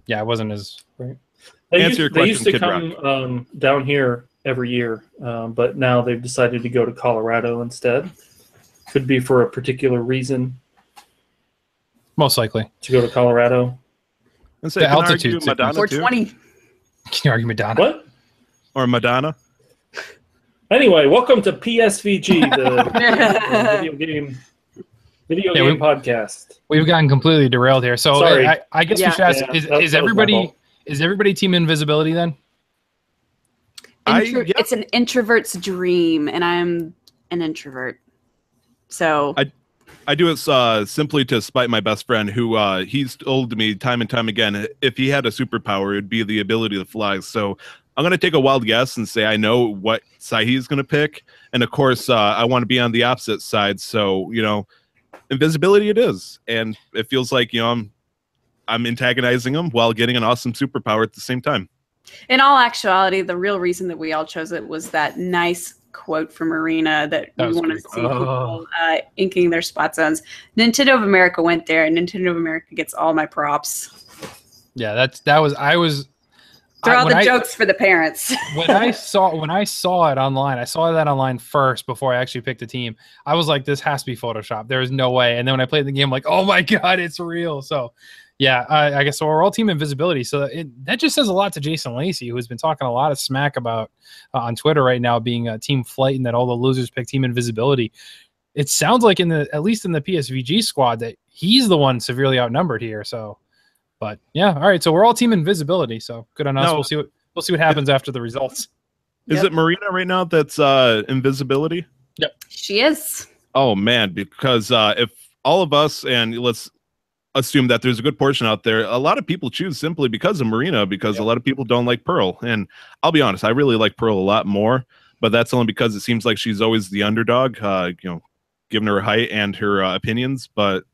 yeah, it wasn't as Right. Answer your They used to question, come down here every year, but now they've decided to go to Colorado instead. Could be for a particular reason most likely. to go to Colorado. And say, The can I altitude argue sickness. Madonna too? 420. Can you argue Madonna? What? Or Madonna? Anyway, welcome to PSVG, the video game podcast. We've gotten completely derailed here. So Sorry. I guess we Yeah. should ask: Yeah, is that was my fault. everybody team invisibility then? Yeah. It's an introvert's dream, and I'm an introvert. So I do it simply to spite my best friend, who he's told me time and time again, if he had a superpower, it'd be the ability to fly. So I'm going to take a wild guess and say I know what side he's going to pick. And of course, I want to be on the opposite side. So, invisibility it is. And it feels like, I'm antagonizing him while getting an awesome superpower at the same time. in all actuality, the real reason that we all chose it was that nice quote from Marina that we was want to pretty see cool. people inking their spot zones. Nintendo of America went there, and Nintendo of America gets all my props. Yeah, I was Throw all when the I- jokes for the parents. when I saw it online, I saw that online first before I actually picked a team. I was like, this has to be Photoshop. There is no way. And then when I played the game, I'm like, oh my God, it's real. So yeah, I guess so. We're all team invisibility. So that just says a lot to Jason Lacey, who's been talking a lot of smack about on Twitter right now being a team flight and that all the losers pick team invisibility. It sounds like at least in the PSVG squad that he's the one severely outnumbered here. So, but yeah, all right. So we're all team invisibility. So good on us. No. We'll see what happens after the results. Is Yep. it Marina right now that's invisibility? She is. Oh man, because if all of us, and let's assume that there's a good portion out there, a lot of people choose simply because of Marina, because a lot of people don't like Pearl. And I'll be honest, I really like Pearl a lot more, but that's only because it seems like she's always the underdog, given her height and her opinions. But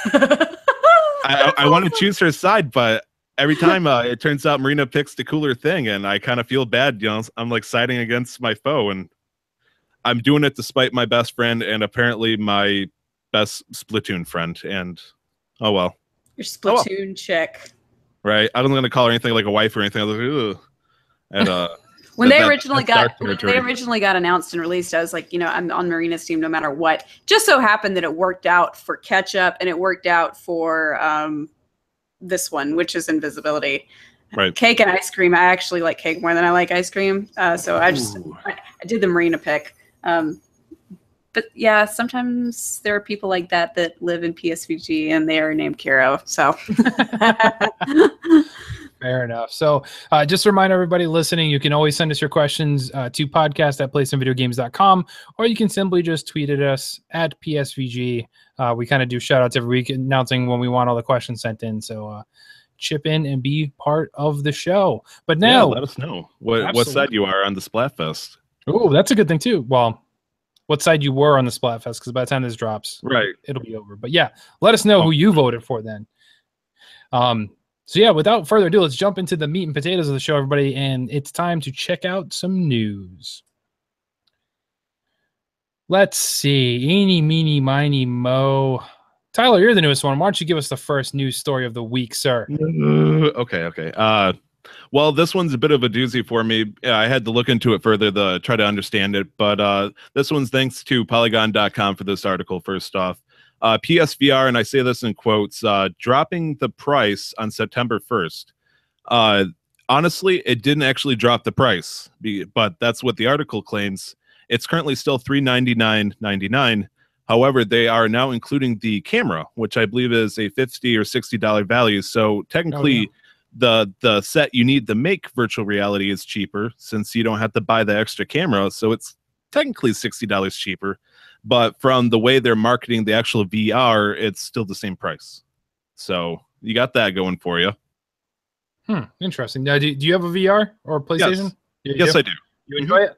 I want to choose her side, but every time it turns out Marina picks the cooler thing, and I kind of feel bad. I'm like siding against my foe, and I'm doing it despite my best friend and apparently my best Splatoon friend. And oh well. Your Splatoon chick. Right. I wasn't going to call her anything like a wife or anything. I was like, ugh. And, When they that's dark territory. originally got announced and released, I was like, I'm on Marina's team no matter what. Just so happened that it worked out for Ketchup and it worked out for this one, which is invisibility. Right. Cake and ice cream. I actually like cake more than I like ice cream. So I did the Marina pick. But yeah, sometimes there are people like that live in PSVG and they are named Kiro. So Fair enough. So just to remind everybody listening, you can always send us your questions to podcast@playsomevideogames.com, or you can simply just tweet at us at PSVG. We kind of do shout outs every week announcing when we want all the questions sent in. So chip in and be part of the show. But now let us know what Absolutely. side you are on the Splatfest. Oh, that's a good thing too. Well, what side you were on the Splatfest, because by the time this drops, Right. it'll be over. But yeah, let us know who you voted for then. So yeah, without further ado, let's jump into the meat and potatoes of the show, everybody, and it's time to check out some news. Let's see. Eeny, meeny, miny, mo. Tyler, you're the newest one. Why don't you give us the first news story of the week, sir? Okay. Well, this one's a bit of a doozy for me. I had to look into it further to try to understand it, but this one's thanks to Polygon.com for this article, first off. PSVR, and I say this in quotes, dropping the price on September 1st. Honestly, it didn't actually drop the price, but that's what the article claims. It's currently still $399.99. However, they are now including the camera, which I believe is a $50 or $60 value. So technically, the set you need to make virtual reality is cheaper since you don't have to buy the extra camera. So it's technically $60 cheaper. But from the way they're marketing the actual VR, it's still the same price. So you got that going for you. Interesting. Now, do you have a VR or a PlayStation? Yes, I do. You enjoy it?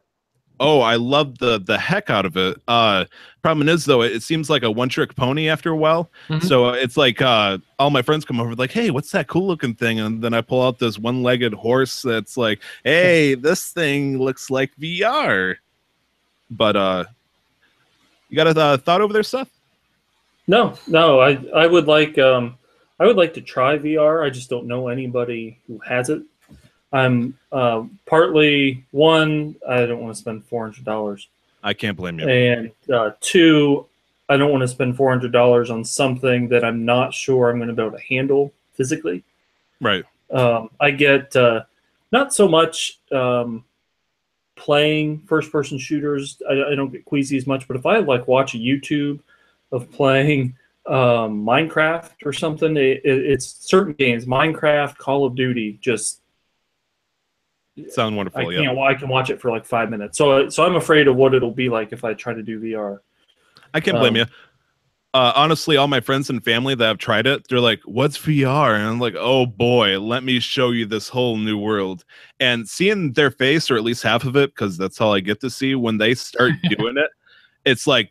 Oh, I love the heck out of it. Problem is, though, it seems like a one-trick pony after a while. Mhm. So it's like all my friends come over like, hey, what's that cool-looking thing? And then I pull out this one-legged horse that's like, hey, this thing looks like VR. But you got a thought over there, Seth? No, I would like. I I would like to try VR. I just don't know anybody who has it. I'm partly, one, I don't want to spend $400. I can't blame you. And two, I don't want to spend $400 on something that I'm not sure I'm going to be able to handle physically. Right. I get not so much playing first-person shooters. I don't get queasy as much, but if I like watch a YouTube of playing Minecraft or something, it's certain games, Minecraft, Call of Duty, just sound wonderful. I can watch it for like 5 minutes. So I'm afraid of what it'll be like if I try to do VR. I can't blame you. Honestly, all my friends and family that have tried it, they're like, "What's VR?" And I'm like, "Oh boy, let me show you this whole new world." And seeing their face, or at least half of it, because that's all I get to see when they start doing it, it's like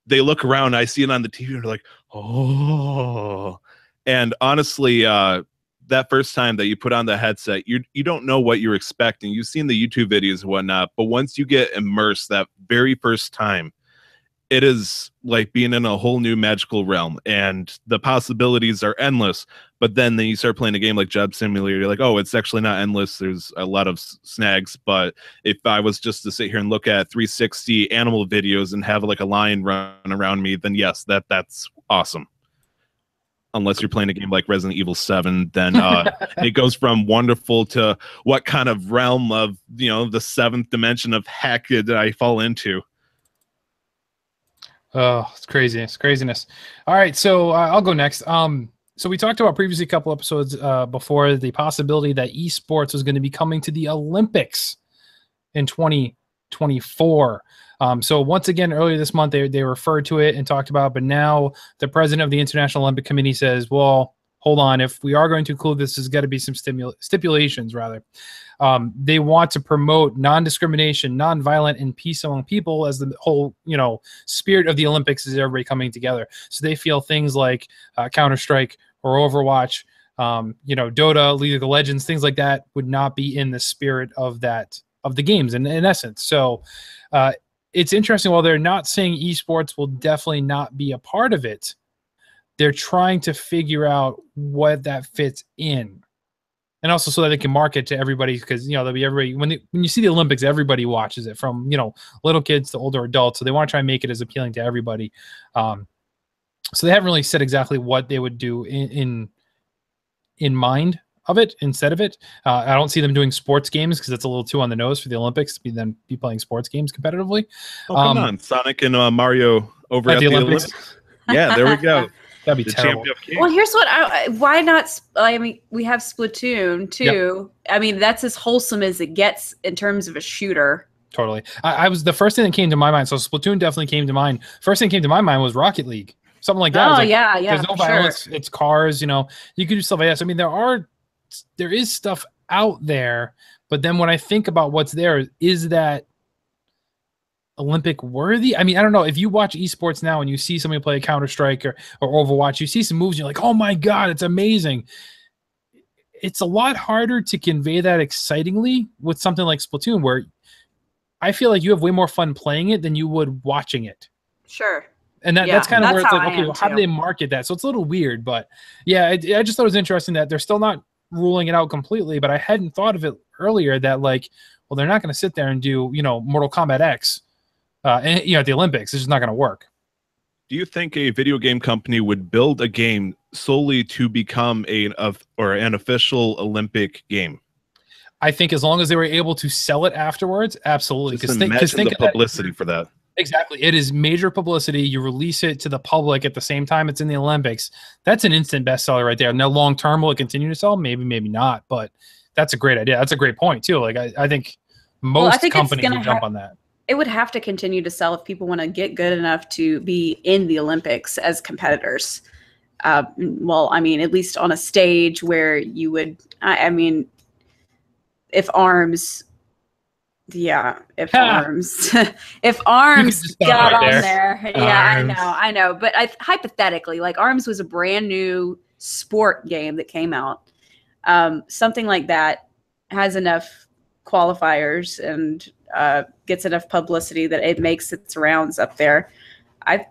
they look around, I see it on the TV, and they're like, "Oh." And honestly, that first time that you put on the headset, you don't know what you're expecting. You've seen the YouTube videos and whatnot, but once you get immersed that very first time, it is like being in a whole new magical realm, and the possibilities are endless. But then you start playing a game like Job Simulator, you're like, oh, it's actually not endless. There's a lot of snags. But if I was just to sit here and look at 360 animal videos and have like a lion run around me, then yes, that's awesome. Unless you're playing a game like Resident Evil 7, then it goes from wonderful to what kind of realm of, the seventh dimension of heck did I fall into? Oh, it's crazy. It's craziness. All right, so I'll go next. So we talked about previously a couple episodes before the possibility that esports was going to be coming to the Olympics in 2024. So once again, earlier this month, they referred to it and talked about, but now the president of the International Olympic Committee says, well, hold on, if we are going to include this, there's got to be some stipulations, rather. They want to promote non-discrimination, non-violent, and peace among people as the whole, spirit of the Olympics is everybody coming together. So they feel things like Counter-Strike or Overwatch, Dota, League of Legends, things like that would not be in the spirit of the games in essence. So it's interesting. While they're not saying esports will definitely not be a part of it, they're trying to figure out what that fits in. And also so that they can market to everybody, because there'll be everybody when you see the Olympics, everybody watches it, from little kids to older adults. So they want to try and make it as appealing to everybody. So they haven't really said exactly what they would do in mind of it instead of it. I don't see them doing sports games because that's a little too on the nose for the Olympics to be playing sports games competitively. Oh, come on, Sonic and Mario over at the Olympics. Yeah, there we go. That'd be terrible. Well, here's why not? I mean, we have Splatoon too. Yep. I mean, that's as wholesome as it gets in terms of a shooter. Totally. I was the first thing that came to my mind. So Splatoon definitely came to mind. First thing that came to my mind was Rocket League, something like that. Oh, yeah. There's no violence. Sure. It's cars. You could do stuff like that. So, I mean, there is stuff out there, but then when I think about what's there, is that Olympic worthy? I mean, I don't know. If you watch esports now and you see somebody play Counter-Strike or Overwatch, you see some moves, you're like, oh my God, it's amazing. It's a lot harder to convey that excitingly with something like Splatoon, where I feel like you have way more fun playing it than you would watching it. Sure. And that's kind of where it's like, okay, well, how do they market that? So it's a little weird, but yeah, I just thought it was interesting that they're still not ruling it out completely, but I hadn't thought of it earlier that like, well, they're not going to sit there and do, Mortal Kombat X at the Olympics. It's just not going to work. Do you think a video game company would build a game solely to become an official Olympic game? I think as long as they were able to sell it afterwards, absolutely. Just imagine the publicity for that. Exactly. It is major publicity. You release it to the public at the same time it's in the Olympics. That's an instant bestseller right there. Now, long term, will it continue to sell? Maybe, maybe not. But that's a great idea. That's a great point, too. Like, I think most companies would jump on that. It would have to continue to sell if people want to get good enough to be in the Olympics as competitors. Well, I mean, at least on a stage where you would, I mean, if ARMS, if ARMS got on there. Yeah, I know. But hypothetically, like ARMS was a brand new sport game that came out. Something like that has enough qualifiers and gets enough publicity that it makes its rounds up there. I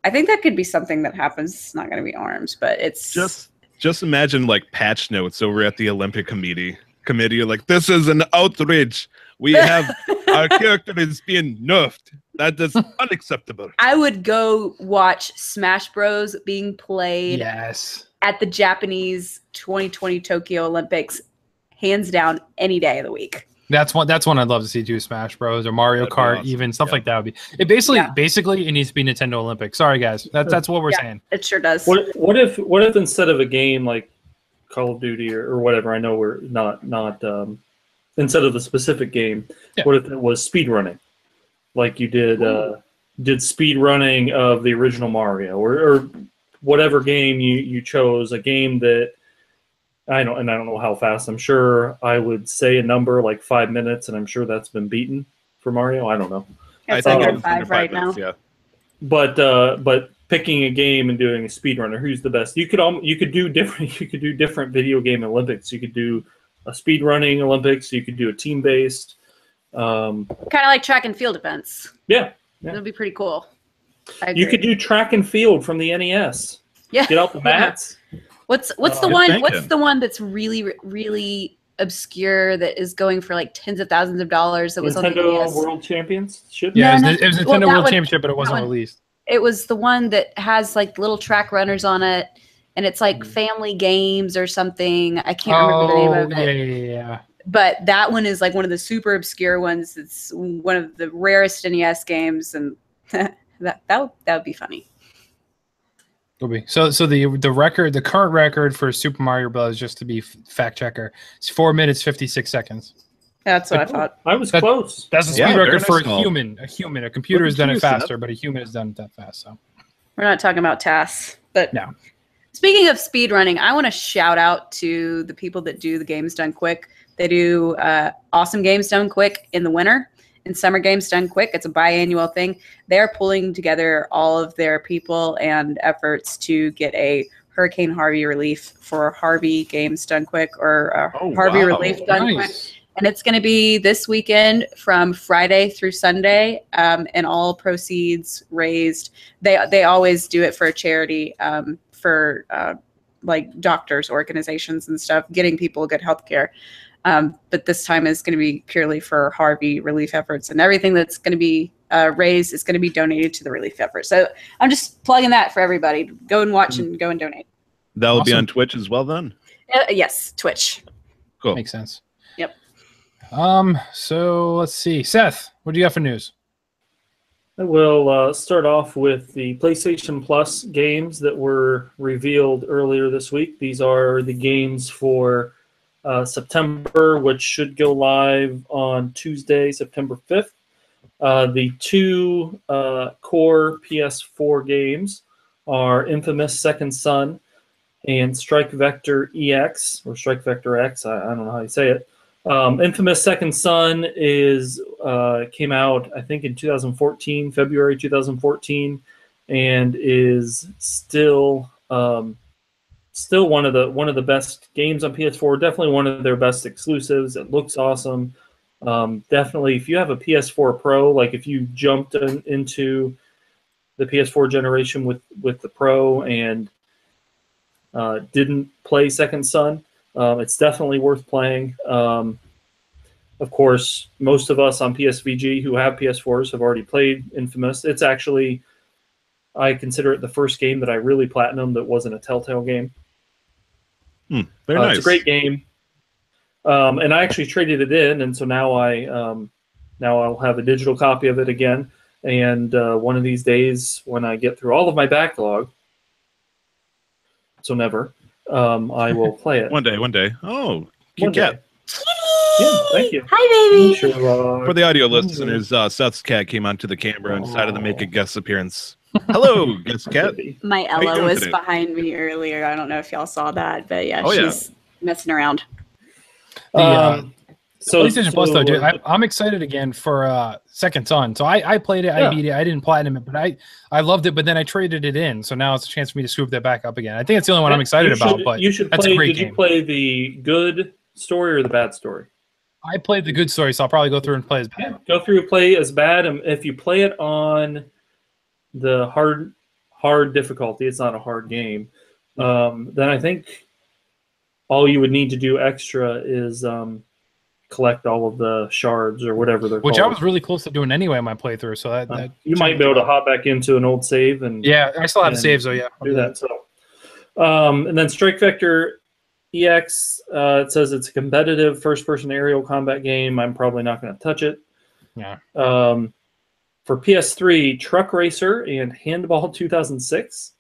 think that could be something that happens. It's not going to be ARMS, but it's just Just imagine like patch notes over at the Olympic committee. Like, this is an outrage. We have our character is being nerfed. That is unacceptable. I would go watch Smash Bros being played at the Japanese 2020 Tokyo Olympics, hands down, any day of the week. That's one I'd love to see too. Smash Bros or Mario Kart, awesome. Even stuff like that would be. It basically it needs to be Nintendo Olympics. Sorry guys, that's what we're saying. It sure does. What if instead of a game like Call of Duty or whatever, I know we're not instead of a specific game, what if it was speed running, like you did speed running of the original Mario or whatever game you chose, a game that I don't know how fast. I'm sure I would say a number like 5 minutes, and I'm sure that's been beaten for Mario. I don't know. It's like under 5 right now. Yeah. But picking a game and doing a speedrunner, who's the best? You could do different video game Olympics. You could do a speedrunning Olympics. You could do a team-based. Kind of like track and field events. Yeah. That'd be pretty cool. You could do track and field from the NES. Yeah. Get out the mats. What's the one? What's the one that's really really obscure that is going for like tens of thousands of dollars? That was on the NES? World Championship. Yeah, it was Nintendo World Championship, but it wasn't released. It was the one that has like little track runners on it, and it's like family games or something. I can't remember the name of it. Yeah. But that one is like one of the super obscure ones. It's one of the rarest NES games, and that would be funny. So the current record for Super Mario Bros. Just to be fact checker, is 4 minutes 56 seconds. That's what I thought. I was close. That's a speed record for a human. A computer has done it faster, but a human has done it that fast. So we're not talking about tasks, but no. Speaking of speed running, I want to shout out to the people that do the Games Done Quick. They do awesome Games Done Quick in the winter and summer Games Done Quick. It's a biannual thing. They're pulling together all of their people and efforts to get a Hurricane Harvey relief for Harvey Games Done Quick or Harvey Relief Done Quick. And it's going to be this weekend from Friday through Sunday, and all proceeds raised. They always do it for a charity for like doctors, organizations and stuff, getting people good health care. But this time is going to be purely for Harvey relief efforts, and everything that's going to be raised is going to be donated to the relief effort. So I'm just plugging that for everybody. Go and watch and go and donate. That will be on Twitch as well then? Yes, Twitch. Cool. Makes sense. Yep. So let's see. Seth, what do you got for news? I will start off with the PlayStation Plus games that were revealed earlier this week. These are the games for September, which should go live on Tuesday, September 5th. The two core PS4 games are Infamous Second Son and Strike Vector EX, or Strike Vector X, I don't know how you say it. Infamous Second Son came out, I think, in 2014, February 2014, and is still one of the best games on PS4. Definitely one of their best exclusives. It looks awesome. Definitely, if you have a PS4 Pro, like if you jumped into the PS4 generation with the Pro and didn't play Second Son, it's definitely worth playing. Of course, most of us on PSVG who have PS4s have already played Infamous. It's actually, I consider it the first game that I really platinumed that wasn't a Telltale game. Very nice. It's a great game. And I actually traded it in, and so now I'll have a digital copy of it again. And one of these days, when I get through all of my backlog, so never, I will play it. One day. Oh, cute cat. Yeah, thank you. Hi, baby. For the audio listeners, Seth's cat came onto the camera and decided to make a guest appearance. Hello, guest cat. My Ella was behind me earlier. I don't know if y'all saw that, but yeah, she's messing around. PlayStation Plus, though, dude, I'm excited again for Second Son. So I played it, I beat it, I didn't platinum it, but I loved it. But then I traded it in, so now it's a chance for me to scoop that back up again. I think it's the only one I'm excited about. But you should that's play. A great did game. You play the good story or the bad story? I played the good story, so I'll probably go through and play as bad. Yeah, go through and play as bad, and if you play it on the hard difficulty, it's not a hard game. Then I think all you would need to do extra is collect all of the shards or whatever they're Which called. I was really close to doing anyway in my playthrough. So that you might be able to hop back into an old save and I still have saves. So yeah, do that. So, and then Strike Vector EX. It says it's a competitive first-person aerial combat game. I'm probably not going to touch it. Yeah. For PS3, Truck Racer and Handball 2006,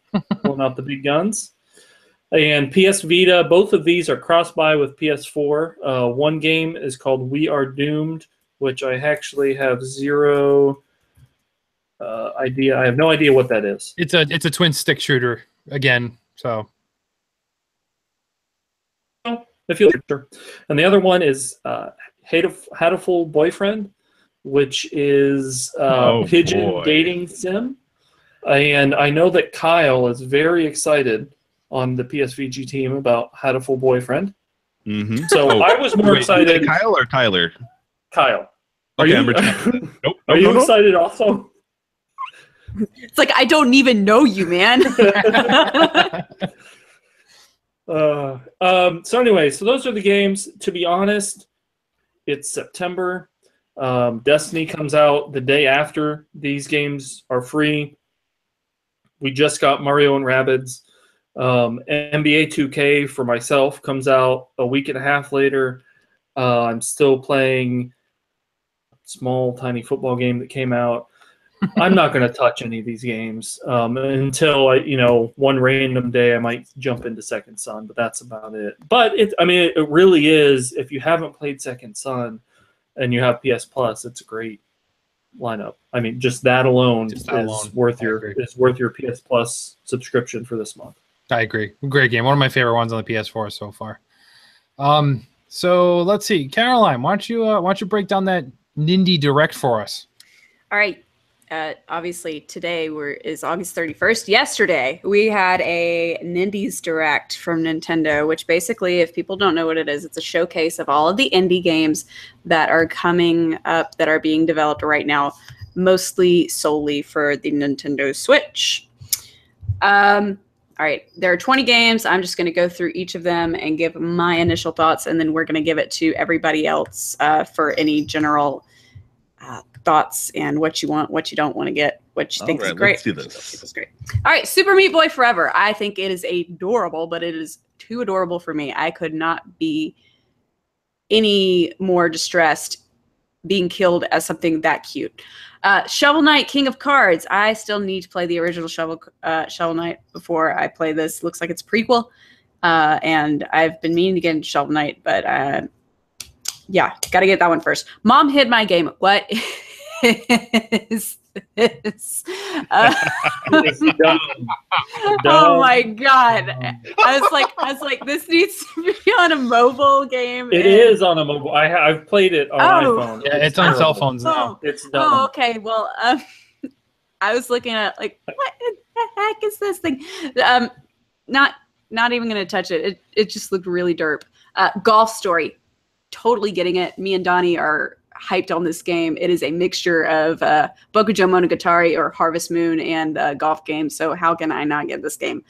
pulling out the big guns. And PS Vita, both of these are cross-buy with PS4. One game is called We Are Doomed, which I actually have zero idea. I have no idea what that is. It's a twin stick shooter again. So if you sure. And the other one is Hateful Boyfriend, which is pigeon dating sim. And I know that Kyle is very excited on the PSVG team about Hateful Boyfriend. Mm-hmm. So I was more excited. Kyle or Tyler? Kyle. Okay, nope. Are you excited also? It's like, I don't even know you, man. So anyway, so those are the games. To be honest, it's September. Destiny comes out the day after these games are free. We just got Mario and Rabbids. NBA 2K for myself comes out a week and a half later. I'm still playing a small, tiny football game that came out. I'm not going to touch any of these games until one random day I might jump into Second Son, but that's about it. But it really is. If you haven't played Second Son and you have PS Plus, it's a great lineup. I mean, just that alone is worth your PS Plus subscription for this month. I agree. Great game. One of my favorite ones on the PS4 so far. So let's see, Caroline, why don't you break down that Nindie Direct for us? All right. Obviously, today is August 31st. Yesterday, we had a Nindie's Direct from Nintendo, which basically, if people don't know what it is, it's a showcase of all of the indie games that are coming up that are being developed right now, mostly solely for the Nintendo Switch. All right, there are 20 games. I'm just going to go through each of them and give my initial thoughts, and then we're going to give it to everybody else for any general thoughts and what you want, what you don't want to get, what you think is great. Let's do this. It's great. All right, Super Meat Boy Forever. I think it is adorable, but it is too adorable for me. I could not be any more distressed being killed as something that cute. Shovel Knight, King of Cards. I still need to play the original Shovel Knight before I play this. Looks like it's a prequel, and I've been meaning to get into Shovel Knight, but yeah, got to get that one first. Mom hid my game. What is this? Oh my god! I was like, this needs to be on a mobile game. It is on a mobile. I've played it on iPhone. Yeah, it's on cell phones now. It's done. Oh, okay. Well, I was looking at what the heck is this thing? Not even gonna touch it. It just looked really derp. Golf Story. Totally getting it. Me and Donnie are hyped on this game. It is a mixture of Bokujo Monogatari or Harvest Moon and golf game. So how can I not get this game?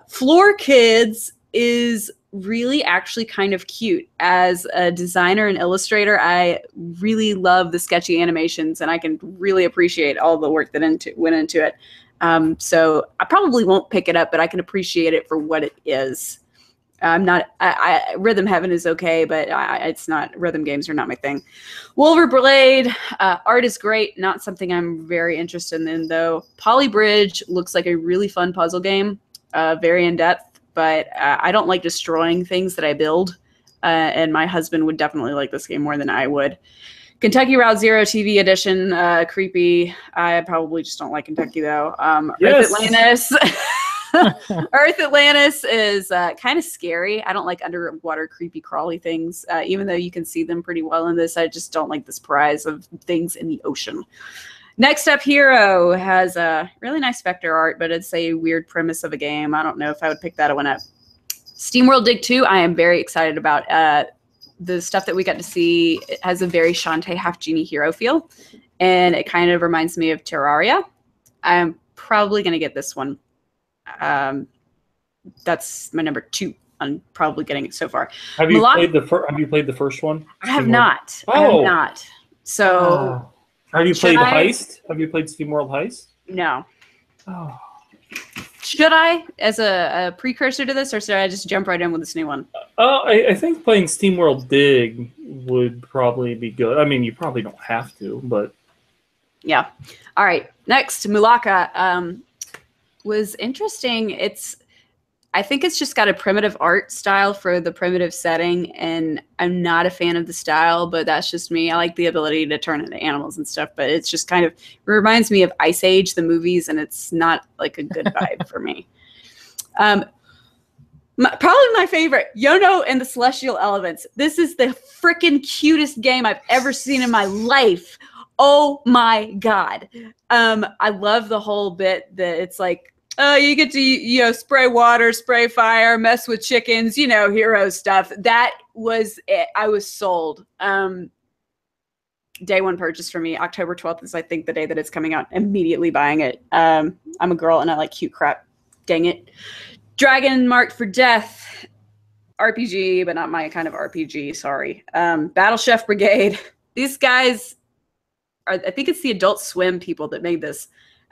Floor Kids is really actually kind of cute. As a designer and illustrator, I really love the sketchy animations, and I can really appreciate all the work that went into it. So I probably won't pick it up, but I can appreciate it for what it is. I'm not. Rhythm Heaven is okay, but it's not. Rhythm games are not my thing. Wolverblade art is great. Not something I'm very interested in, though. Polybridge looks like a really fun puzzle game, very in depth. But I don't like destroying things that I build, and my husband would definitely like this game more than I would. Kentucky Route Zero TV edition, creepy. I probably just don't like Kentucky though. Yes. Earth Atlantis. Earth Atlantis is kind of scary. I don't like underwater creepy crawly things, even though you can see them pretty well in this. I just don't like the surprise of things in the ocean. Next Up Hero has a really nice vector art, but it's a weird premise of a game. I don't know if I would pick that one up. SteamWorld Dig 2, I am very excited about. The stuff that we got to see, it has a very Shantae Half Genie Hero feel, and it kind of reminds me of Terraria. I'm probably going to get this one. That's my number 2. on probably getting it so far. Have you played the first one? I have not. Oh. I have not. So have you played Heist? Have you played SteamWorld Heist? No. Oh. Should I, as a precursor to this, or should I just jump right in with this new one? I think playing SteamWorld Dig would probably be good. I mean, you probably don't have to, but yeah. All right. Next, Mulaka was interesting. I think it's just got a primitive art style for the primitive setting, and I'm not a fan of the style, but that's just me. I like the ability to turn into animals and stuff, but it's just kind of, it reminds me of Ice Age, the movies, and it's not like a good vibe for me. Probably my favorite, Yono and the Celestial Elements. This is the freaking cutest game I've ever seen in my life. Oh my God. I love the whole bit that it's like, you get to, spray water, spray fire, mess with chickens, hero stuff. That was it. I was sold. Day one purchase for me. October 12th is, I think, the day that it's coming out. Immediately buying it. I'm a girl and I like cute crap. Dang it. Dragon Marked for Death. RPG, but not my kind of RPG. Sorry. Battle Chef Brigade. These guys I think it's the Adult Swim people that made this.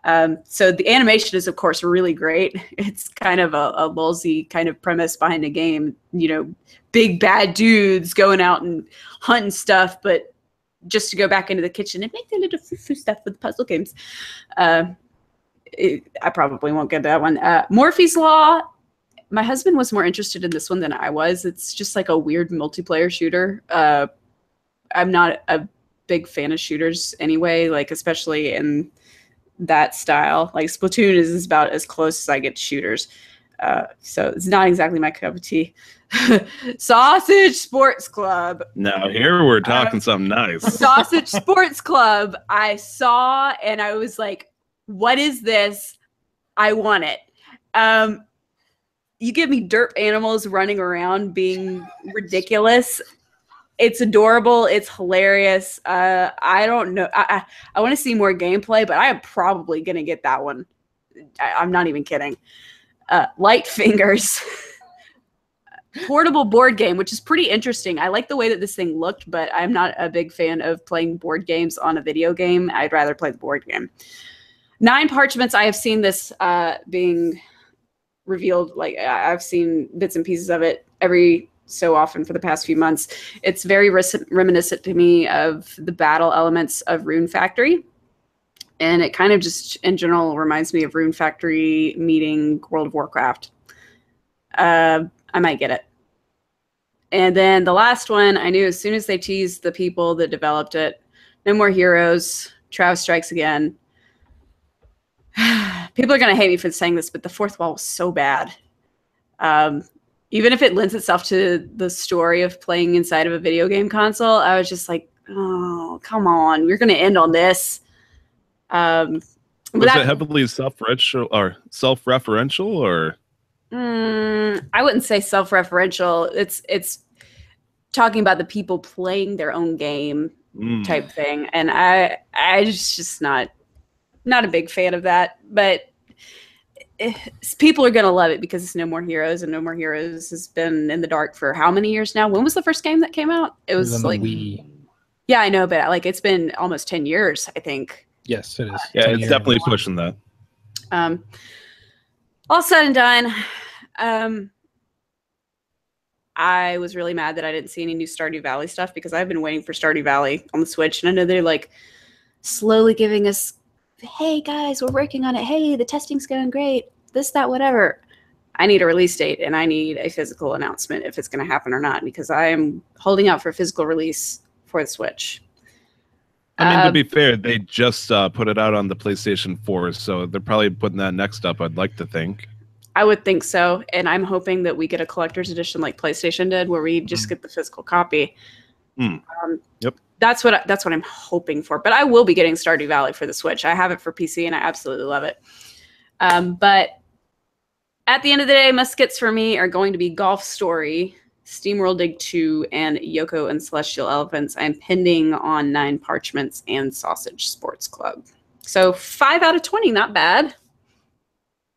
So the animation is, of course, really great. It's kind of a lulzy kind of premise behind the game, big bad dudes going out and hunting stuff, but just to go back into the kitchen and make their little foo stuff with the puzzle games. I probably won't get that one. Morphe's Law. My husband was more interested in this one than I was. It's just like a weird multiplayer shooter. I'm not a big fan of shooters anyway, like especially in that style. Like Splatoon is about as close as I get to shooters. So it's not exactly my cup of tea. Sausage Sports Club. Now here we're talking something nice. Sausage Sports Club. I saw and I was like, what is this? I want it. You give me derp animals running around being ridiculous. It's adorable. It's hilarious. I don't know. I want to see more gameplay, but I am probably going to get that one. I'm not even kidding. Light Fingers. Portable board game, which is pretty interesting. I like the way that this thing looked, but I'm not a big fan of playing board games on a video game. I'd rather play the board game. 9 Parchments. I have seen this being revealed. Like I've seen bits and pieces of it every so often for the past few months. It's very reminiscent to me of the battle elements of Rune Factory. And it kind of just, in general, reminds me of Rune Factory meeting World of Warcraft. I might get it. And then the last one, I knew as soon as they teased the people that developed it, No More Heroes, Travis Strikes Again. People are going to hate me for saying this, but the fourth wall was so bad. Even if it lends itself to the story of playing inside of a video game console, I was just like, oh, come on. We're going to end on this. Was it heavily self-referential or? I wouldn't say self-referential. It's talking about the people playing their own game type thing. And I just not a big fan of that. But people are going to love it because it's No More Heroes, and No More Heroes has been in the dark for how many years now? When was the first game that came out? It was like Wii. Yeah, I know, but like it's been almost 10 years, I think. Yes, it is. Yeah, it's definitely pushing that. All said and done, I was really mad that I didn't see any new Stardew Valley stuff because I've been waiting for Stardew Valley on the Switch, and I know they're like slowly giving us, hey guys, we're working on it. Hey, the testing's going great. This, that, whatever. I need a release date and I need a physical announcement if it's going to happen or not, because I am holding out for a physical release for the Switch. I mean, to be fair, they just put it out on the PlayStation 4, so they're probably putting that next up, I'd like to think. I would think so, and I'm hoping that we get a collector's edition like PlayStation did, where we just get the physical copy. Yep. That's what I'm hoping for. But I will be getting Stardew Valley for the Switch. I have it for PC, and I absolutely love it. But at the end of the day, muskets for me are going to be Golf Story, SteamWorld Dig 2, and Yoko and Celestial Elephants. I'm pending on 9 Parchments and Sausage Sports Club. So 5 out of 20, not bad.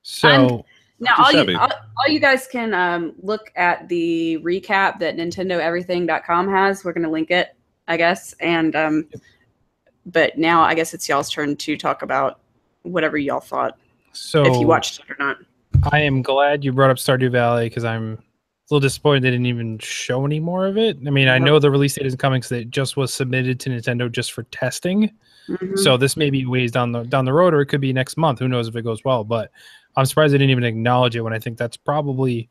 So Now, Too shabby. all you guys can look at the recap that NintendoEverything.com has. We're going to link it, I guess. And but now I guess it's y'all's turn to talk about whatever y'all thought, So if you watched it or not. I am glad you brought up Stardew Valley because I'm a little disappointed they didn't even show any more of it. I mean, I know the release date isn't coming because it just was submitted to Nintendo just for testing. Mm-hmm. So this may be ways down the road, or it could be next month. Who knows if it goes well? But I'm surprised they didn't even acknowledge it when I think that's probably,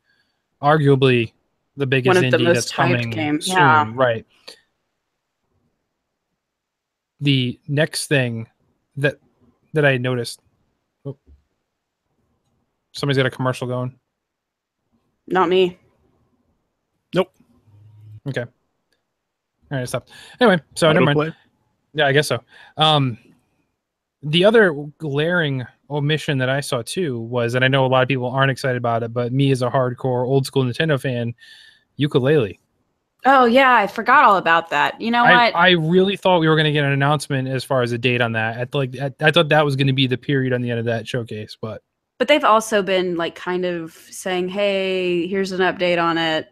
arguably, the biggest One of the indie most that's hyped coming games. soon. Yeah. Right. The next thing that I noticed. Oh, somebody's got a commercial going. Not me. Nope. Okay. All right, stop. Anyway, so never mind. Autoplay? Yeah, I guess so. The other glaring omission that I saw too was, and I know a lot of people aren't excited about it, but me as a hardcore old school Nintendo fan, ukulele. Oh yeah, I forgot all about that. You know what? I really thought we were going to get an announcement as far as a date on that. I thought that was going to be the period on the end of that showcase, but they've also been like kind of saying, "Hey, here's an update on it."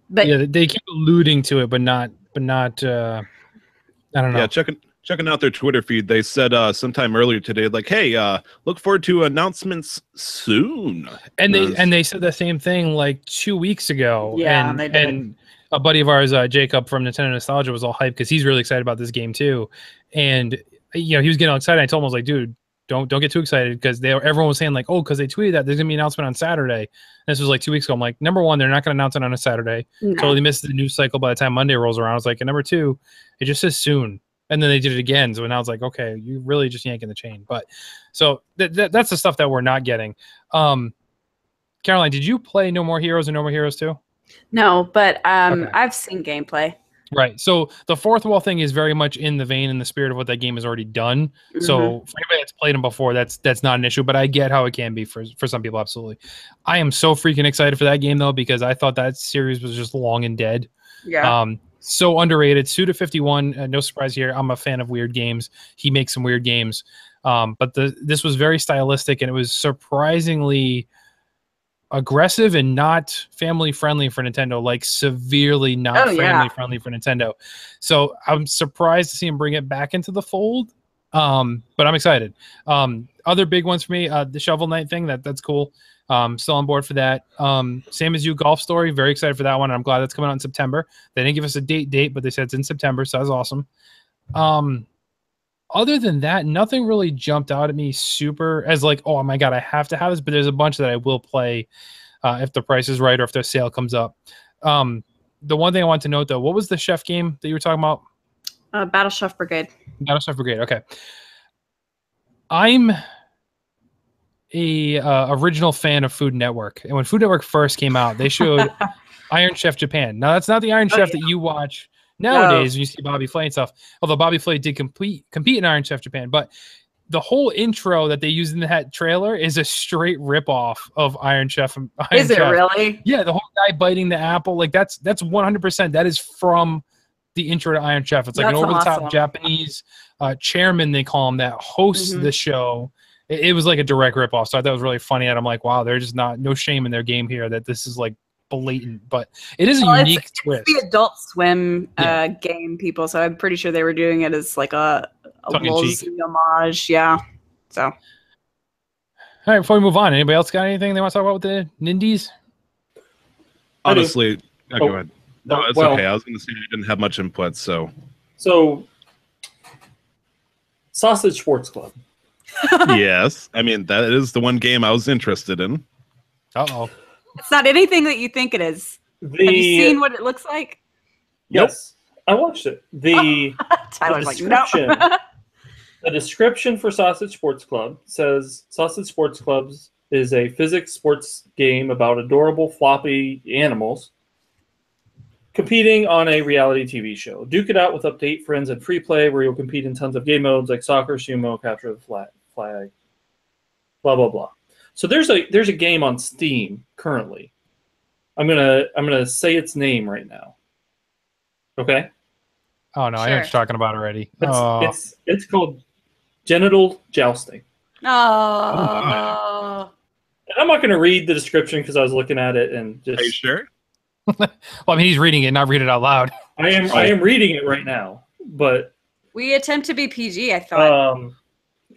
But yeah, they keep alluding to it, but not. I don't know. Yeah, checking out their Twitter feed, they said sometime earlier today, like, "Hey, look forward to announcements soon." And they said the same thing like 2 weeks ago. Yeah, they did. And a buddy of ours, Jacob from Nintendo Nostalgia, was all hyped because he's really excited about this game too. And he was getting all excited. I told him, I was like, dude, don't get too excited because everyone was saying like, oh, because they tweeted that there's gonna be an announcement on Saturday. And this was like 2 weeks ago. I'm like, number one, they're not gonna announce it on a Saturday. No. Totally missed the news cycle by the time Monday rolls around. I was like, and number two, it just says soon. And then they did it again. So now it's like, okay, you really just yanking the chain. But so that's the stuff that we're not getting. Caroline, did you play No More Heroes and No More Heroes 2? No, but Okay. I've seen gameplay. Right. So the fourth wall thing is very much in the vein and the spirit of what that game has already done. So for anybody that's played them before, that's not an issue, but I get how it can be for some people. Absolutely. I am so freaking excited for that game though, because I thought that series was just long and dead. Yeah. So underrated. Suda51, no surprise here. I'm a fan of weird games. He makes some weird games. But this was very stylistic and it was surprisingly aggressive and not family friendly for Nintendo, like severely not family friendly for Nintendo. So I'm surprised to see him bring it back into the fold. But I'm excited. Other big ones for me, the Shovel Knight thing, that's cool. Still on board for that. Same as you, Golf Story, very excited for that one. I'm glad that's coming out in September. They didn't give us a date, but they said it's in September, so that's awesome. Other than that, nothing really jumped out at me super as like, oh my god, I have to have this, but there's a bunch that I will play if the price is right or if the sale comes up. The one thing I want to note though, what was the chef game that you were talking about? Battle Chef Brigade. Battle Chef Brigade, okay. I'm a original fan of Food Network, and when Food Network first came out, they showed Iron Chef Japan. Now that's not the Iron Chef that you watch nowadays when you see Bobby Flay and stuff. Although Bobby Flay did compete in Iron Chef Japan, but the whole intro that they used in that trailer is a straight ripoff of Iron Chef. Is it really? Yeah, the whole guy biting the apple, like that's 100%. That is from the intro to Iron Chef. It's like an over-the-top Japanese chairman, they call him, that hosts the show. It was like a direct ripoff. So I thought it was really funny. And I'm like, wow, they're just no shame in their game here that this is like blatant, but it is a unique twist. It's the Adult Swim game, people. So I'm pretty sure they were doing it as like a homage. Yeah. So. All right, before we move on, anybody else got anything they want to talk about with the Nindies? Honestly, go ahead. No, it's okay. I was going to say I didn't have much input, so Sausage Sports Club. Yes, I mean that is the one game I was interested in. Uh-oh. It's not anything that you think it is. Have you seen what it looks like? Yes, I watched it. Tyler's like, no. The description for Sausage Sports Club says Sausage Sports Club is a physics sports game about adorable floppy animals competing on a reality TV show. Duke it out with up to 8 friends and free play, where you'll compete in tons of game modes like soccer, sumo, capture the flag, blah blah blah. So there's a game on Steam currently. I'm gonna say its name right now. Okay. Oh no, I know what you're talking about already. It's called Genital Jousting. Oh. And I'm not going to read the description because I was looking at it and just. Are you sure? Well, I mean, he's reading it, not read it out loud. I am reading it right now, but We attempt to be PG, I thought.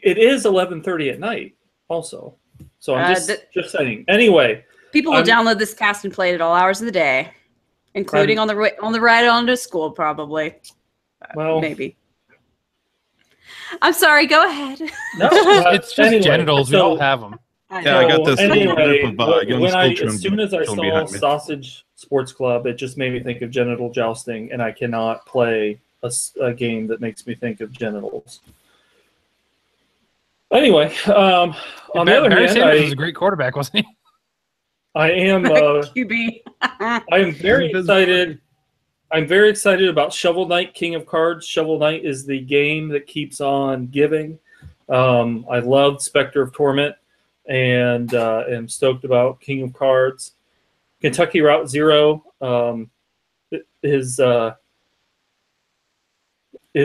it is 11:30 at night, also. So I'm just saying. Anyway, people will download this cast and play it at all hours of the day, including on the ride on to school, probably. Well, maybe. I'm sorry. Go ahead. No, it's just genitals. We all have them. I got this. Anyway, as soon as I saw Sausage Sports Club, it just made me think of genital jousting, and I cannot play a game that makes me think of genitals. Anyway, on the other hand, Sanders was a great quarterback, wasn't he? I am QB. I am very excited. I'm very excited about Shovel Knight King of Cards. Shovel Knight is the game that keeps on giving. I loved Spectre of Torment, and am stoked about King of Cards. Kentucky Route Zero is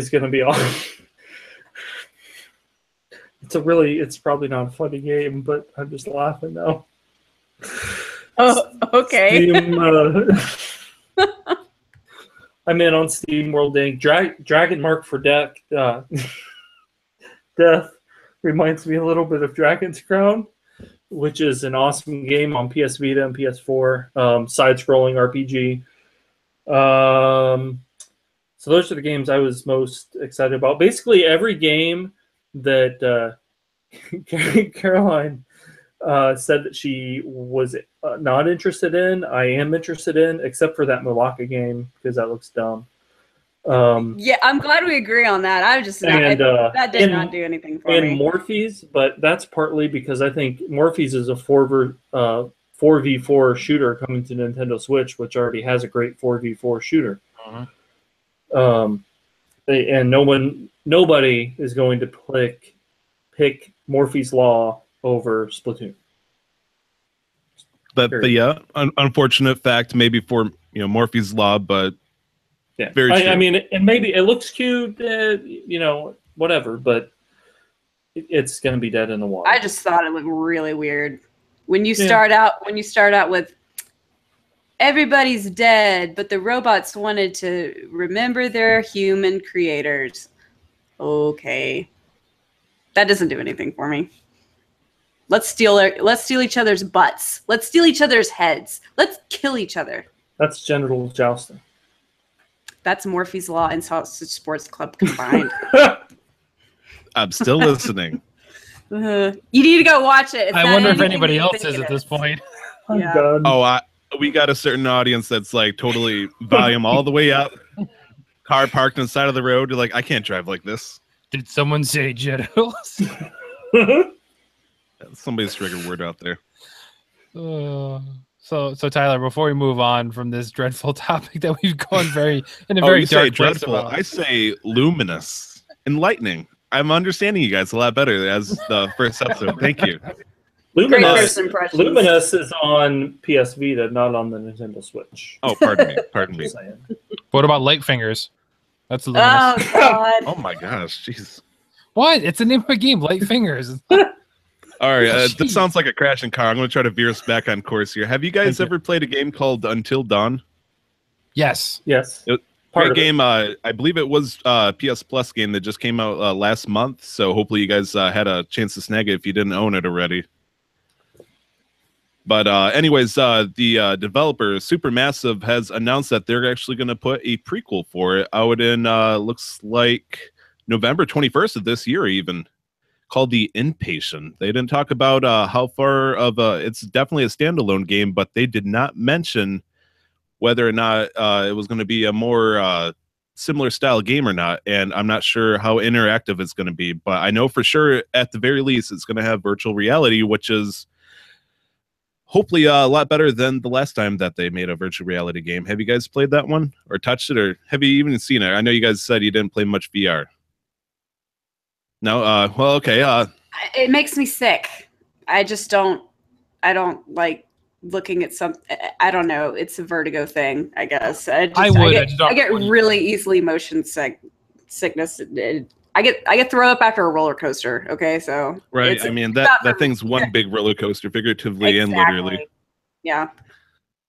going to be awesome. It's probably not a funny game, but I'm just laughing now. Oh, okay. Steam, I'm in on Steam World Inc. Dragon Mark for Death. Death reminds me a little bit of Dragon's Crown, which is an awesome game on PS Vita and PS4, side-scrolling RPG. So those are the games I was most excited about. Basically, every game that Caroline said that she was not interested in, I am interested in, except for that Malacca game because that looks dumb. Yeah, I'm glad we agree on that. I was just that did not do anything for me. And Morphe's, but that's partly because I think Morphe's is a 4v4 shooter coming to Nintendo Switch, which already has a great 4v4 shooter. And nobody is going to pick Morphe's Law over Splatoon. But yeah, unfortunate fact, maybe for Morphe's Law, but yeah, very true. I mean, and maybe it looks cute, whatever, but it's going to be dead in the water. I just thought it looked really weird when you start out with everybody's dead, but the robots wanted to remember their human creators. Okay, that doesn't do anything for me. Let's steal each other's butts. Let's steal each other's heads. Let's kill each other. That's genital jousting. That's Morphe's Law and Sausage Sports Club combined. I'm still listening. You need to go watch it. I wonder if anybody else is at this point. I'm done. Oh, we got a certain audience that's like totally volume all the way up. Car parked on the side of the road. You're like, I can't drive like this. Did someone say genitals? Somebody's trigger word out there. So Tyler, before we move on from this dreadful topic that we've gone very dark place about, I say luminous, enlightening. I'm understanding you guys a lot better as the first episode. Thank you. Luminous is on PS Vita, not on the Nintendo Switch. Oh, pardon me. What about Light Fingers? That's luminous. Oh God! Oh my gosh, jeez. What? It's the name of a game, Light Fingers. All right, this sounds like a crashing car. I'm going to try to veer us back on course here. Have you guys ever played a game called Until Dawn? Yes. Great game. I believe it was a PS Plus game that just came out last month. So hopefully you guys had a chance to snag it if you didn't own it already. But anyways, the developer Supermassive has announced that they're actually going to put a prequel for it out in looks like November 21st of this year, even, called The Inpatient. They didn't talk about how far of it's definitely a standalone game, but they did not mention whether or not it was going to be a more similar style game or not. And I'm not sure how interactive it's going to be, but I know for sure at the very least it's going to have virtual reality, which is hopefully a lot better than the last time that they made a virtual reality game. Have you guys played that one or touched it, or have you even seen it? I know you guys said you didn't play much VR. No, well, okay. It makes me sick. I don't like looking at I don't know. It's a vertigo thing, I guess. I get really easily motion sickness. I get throw up after a roller coaster. Okay, so right. I mean that thing's one big roller coaster, figuratively and literally. Yeah.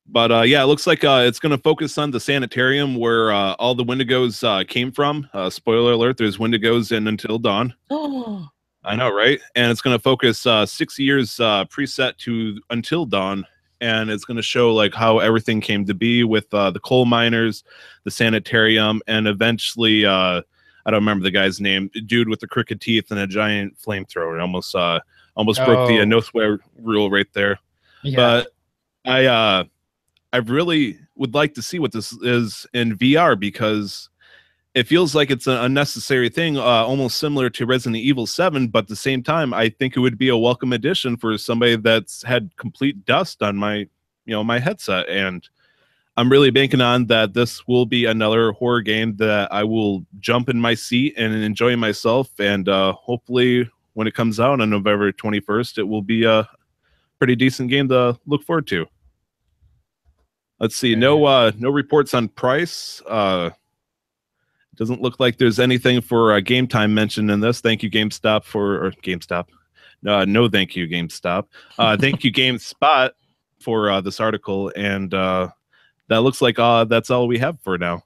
But yeah, it looks like it's going to focus on the sanitarium where all the Wendigos came from. Spoiler alert: there's Wendigos in Until Dawn. Oh, I know, right? And it's going to focus 6 years preset to Until Dawn, and it's going to show like how everything came to be with the coal miners, the sanitarium, and eventually I don't remember the guy's name, dude with the crooked teeth and a giant flamethrower. Almost broke the no swear rule right there. yeah. But I really would like to see what this is in VR, because it feels like it's an unnecessary thing, almost similar to Resident Evil 7, but at the same time, I think it would be a welcome addition for somebody that's had complete dust on my headset. And I'm really banking on that this will be another horror game that I will jump in my seat and enjoy myself. And hopefully when it comes out on November 21st, it will be a pretty decent game to look forward to. Let's see. No reports on price. Doesn't look like there's anything for game time mentioned in this. Thank you, GameStop GameStop. No, thank you, GameStop. Thank you, GameSpot, for this article. And that looks like that's all we have for now.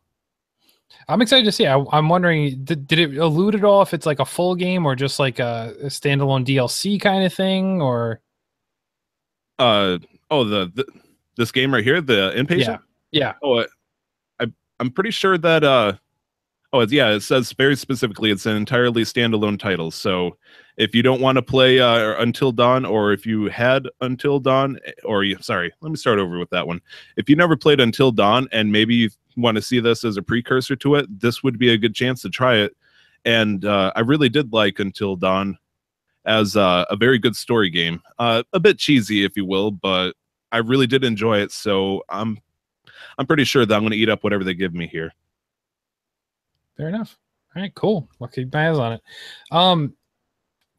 I'm excited to see. I'm wondering, did it allude at all if it's like a full game or just like a standalone DLC kind of thing, or? This game right here, the Inpatient? Yeah. Oh, I'm pretty sure that it says very specifically it's an entirely standalone title. So if you don't want to play Until Dawn, or if you had Until Dawn, let me start over with that one. If you never played Until Dawn and maybe you want to see this as a precursor to it, this would be a good chance to try it. And I really did like Until Dawn as a very good story game. A bit cheesy, if you will, but I really did enjoy it. So I'm pretty sure that I'm going to eat up whatever they give me here. Fair enough. All right, cool. I'll keep my eyes on it.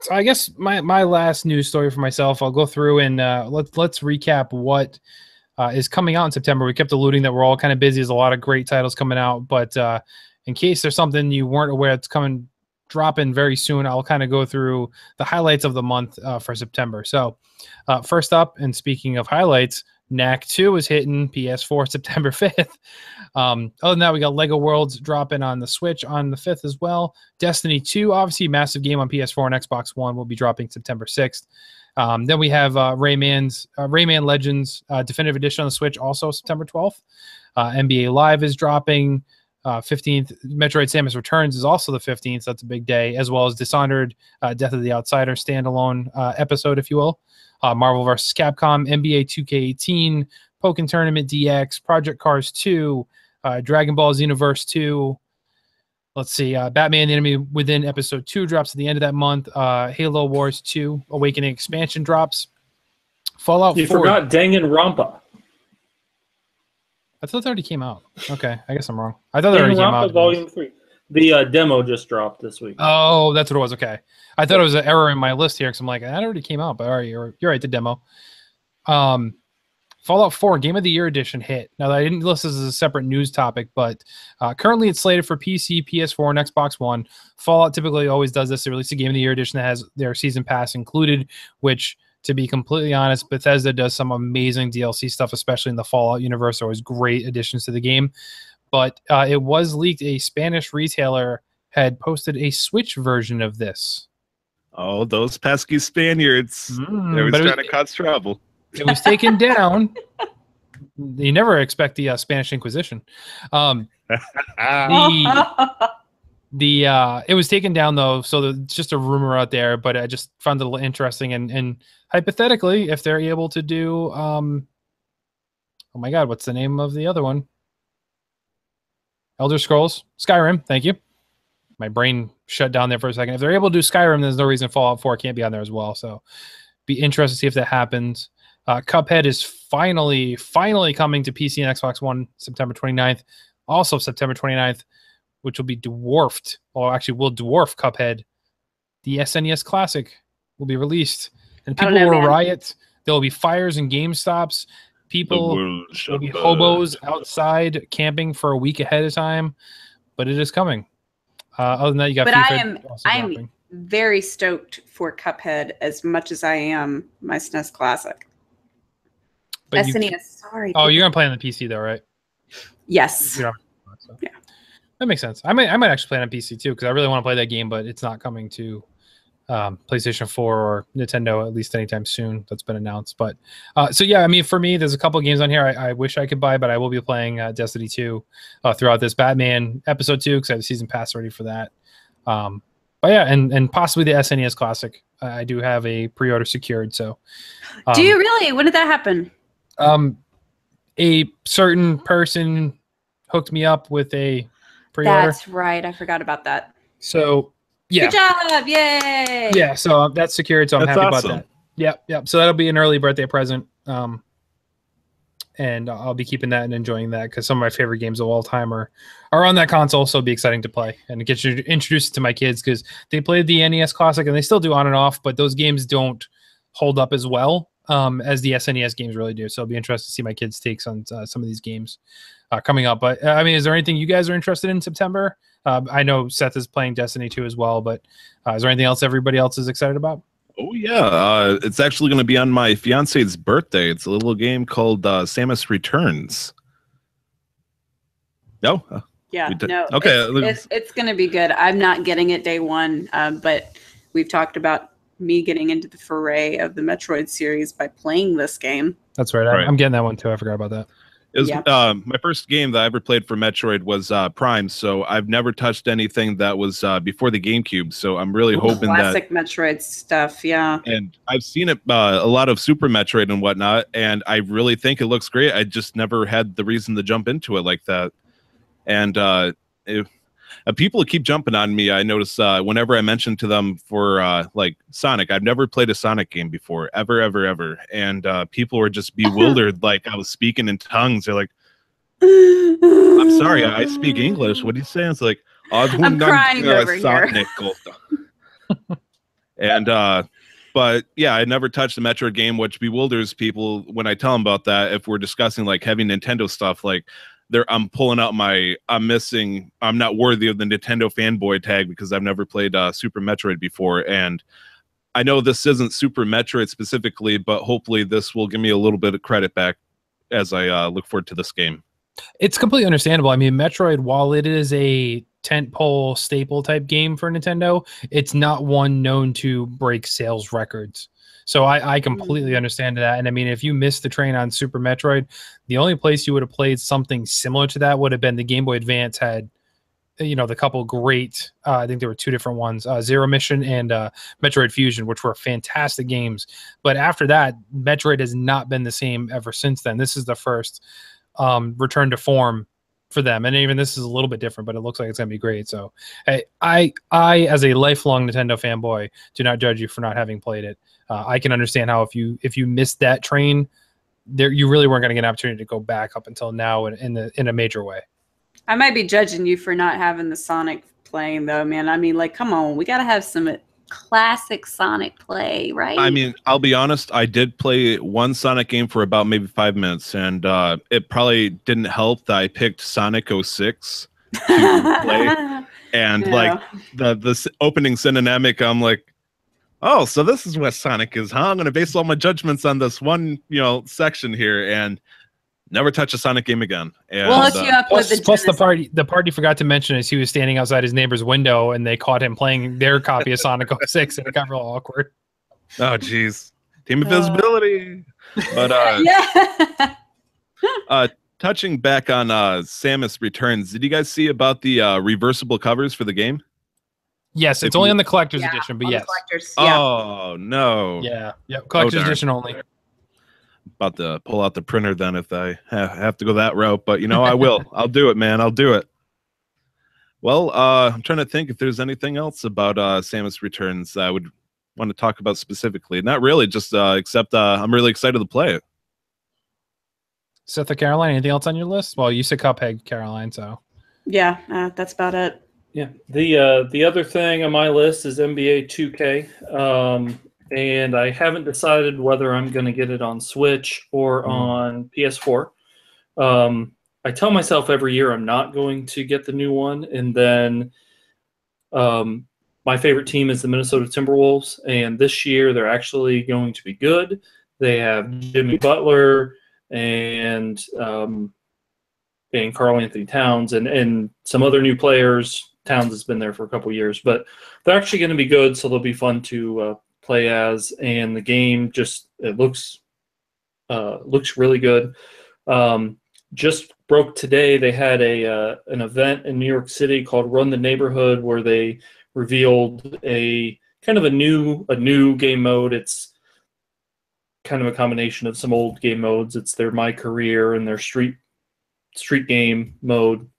So I guess my last news story for myself, I'll go through and let's recap what is coming out in September. We kept alluding that we're all kind of busy. There's a lot of great titles coming out, but in case there's something you weren't aware it's dropping very soon, I'll kind of go through the highlights of the month for September. So first up, and speaking of highlights, Knack 2 is hitting PS4 September 5th. Other than that, we got Lego Worlds dropping on the Switch on the 5th as well. Destiny 2, obviously massive game on PS4 and Xbox One, will be dropping September 6th. Then we have Rayman Legends Definitive Edition on the Switch, also September 12th. NBA Live is dropping 15th. Metroid Samus Returns is also the 15th, so that's a big day, as well as Dishonored, Death of the Outsider standalone episode, if you will. Marvel vs. Capcom, NBA 2K18, Pokken Tournament DX, Project Cars 2, Dragon Ball Xenoverse 2. Let's see, Batman the Enemy Within Episode 2 drops at the end of that month. Halo Wars 2 Awakening Expansion drops. Fallout 4. You forgot Danganronpa. I thought that already came out. Okay, I guess I'm wrong. I thought that already came out. Volume 3. The demo just dropped this week. Oh, that's what it was. Okay. I thought it was an error in my list here because I'm like, that already came out, but all right, you're right, the demo. Fallout 4 Game of the Year Edition hit. Now, I didn't list this as a separate news topic, but currently it's slated for PC, PS4, and Xbox One. Fallout typically always does this. They release a Game of the Year Edition that has their Season Pass included, which, to be completely honest, Bethesda does some amazing DLC stuff, especially in the Fallout universe. Always great additions to the game. But it was leaked a Spanish retailer had posted a Switch version of this. Oh, those pesky Spaniards. They were trying to cause trouble. It was taken down. You never expect the Spanish Inquisition. It was taken down, though, so it's just a rumor out there, but I just found it a little interesting. And hypothetically, if they're able to do, oh my God, what's the name of the other one? Elder Scrolls, Skyrim, thank you. My brain shut down there for a second. If they're able to do Skyrim, there's no reason Fallout 4 can't be on there as well. So be interested to see if that happens. Cuphead is finally coming to PC and Xbox One September 29th. Also September 29th, which will be dwarfed, or actually will dwarf Cuphead. The SNES Classic will be released. And people will riot. There will be fires and GameStops. People will be hobos outside camping for a week ahead of time, but it is coming. Other than that, you got But FIFA also I'm dropping. very stoked for Cuphead as much as I am my SNES Classic. But SNES, sorry. Oh, you're gonna play on the PC though, right? Yes. You know, so. Yeah. That makes sense. I might actually play it on PC too because I really want to play that game, but it's not coming to PlayStation 4 or Nintendo at least anytime soon. That's been announced. But so yeah, I mean, for me, there's a couple games on here I wish I could buy, but I will be playing Destiny 2 throughout this Batman episode 2 because I have a season pass ready for that. But yeah, and possibly the SNES Classic. I do have a pre-order secured. So, do you really? When did that happen? A certain person hooked me up with a pre-order. That's right. I forgot about that. So yeah. Good job! Yay! Yeah, so that's secured. So I'm happy about that. Yep. So that'll be an early birthday present. And I'll be keeping that and enjoying that because some of my favorite games of all time are on that console. So it'll be exciting to play and get you introduced to my kids because they played the NES Classic and they still do on and off, but those games don't hold up as well as the SNES games really do. So it'll be interesting to see my kids' takes on some of these games coming up. But I mean, is there anything you guys are interested in September? I know Seth is playing Destiny 2 as well, but is there anything else everybody else is excited about? Oh, yeah. It's actually going to be on my fiance's birthday. It's a little game called Samus Returns. No? Yeah, no. Okay. It's going to be good. I'm not getting it day one, but we've talked about me getting into the foray of the Metroid series by playing this game. That's right. I'm getting that one too. I forgot about that. It was, my first game that I ever played for Metroid was Prime, so I've never touched anything that was before the GameCube. So I'm really hoping classic Metroid stuff, yeah. And I've seen it a lot of Super Metroid and whatnot, and I really think it looks great. I just never had the reason to jump into it like that. And people keep jumping on me. I notice whenever I mention to them for like Sonic, I've never played a Sonic game before, ever. And people were just bewildered, like I was speaking in tongues. They're like, "I'm sorry, I speak English. What are you saying?" It's like, I'm crying over Sonic. And but yeah, I never touched a Metroid game, which bewilders people when I tell them about that. If we're discussing like heavy Nintendo stuff, like. I'm pulling out I'm not worthy of the Nintendo fanboy tag because I've never played Super Metroid before. And I know this isn't Super Metroid specifically, but hopefully this will give me a little bit of credit back as I look forward to this game. It's completely understandable. I mean, Metroid, while it is a tentpole staple type game for Nintendo, it's not one known to break sales records. So I completely understand that. And I mean, if you missed the train on Super Metroid, the only place you would have played something similar to that would have been the Game Boy Advance had, the couple great, I think there were two different ones, Zero Mission and Metroid Fusion, which were fantastic games. But after that, Metroid has not been the same ever since then. This is the first return to form for them. And even this is a little bit different, but it looks like it's going to be great. So I, as a lifelong Nintendo fanboy, do not judge you for not having played it. I can understand how if you missed that train, you really weren't going to get an opportunity to go back up until now in a major way. I might be judging you for not having the Sonic playing though, man. I mean, like, come on, we got to have some classic Sonic play, right? I mean, I'll be honest, I did play one Sonic game for about maybe 5 minutes, and it probably didn't help that I picked Sonic 06 to play. And like the opening cinematic, I'm like, oh, so this is what Sonic is, huh? I'm going to base all my judgments on this one, section here, and never touch a Sonic game again. And, we'll hook you up with the part you forgot to mention is he was standing outside his neighbor's window, and they caught him playing their copy of Sonic 06, and it got real awkward. Oh, geez. Team Invisibility. But touching back on Samus Returns, did you guys see about the reversible covers for the game? Yes, it's only on the collector's edition, but yes. Oh, no. Yeah, collector's edition only. About to pull out the printer then if I have to go that route, but I will. I'll do it, man. I'll do it. Well, I'm trying to think if there's anything else about Samus Returns I would want to talk about specifically. Not really, just except I'm really excited to play it. Seth or Caroline, anything else on your list? Well, you said Cuphead, Caroline, so. Yeah, that's about it. Yeah, the other thing on my list is NBA 2K, and I haven't decided whether I'm going to get it on Switch or on PS4. I tell myself every year I'm not going to get the new one, and then My favorite team is the Minnesota Timberwolves, and this year they're actually going to be good. They have Jimmy Butler and Karl Anthony Towns and some other new players. Towns has been there for a couple years, but they're actually going to be good, so they'll be fun to play as. And the game it looks really good. Just broke today. They had an event in New York City called Run the Neighborhood, where they revealed a kind of a new game mode. It's kind of a combination of some old game modes. It's their My Career and their street game mode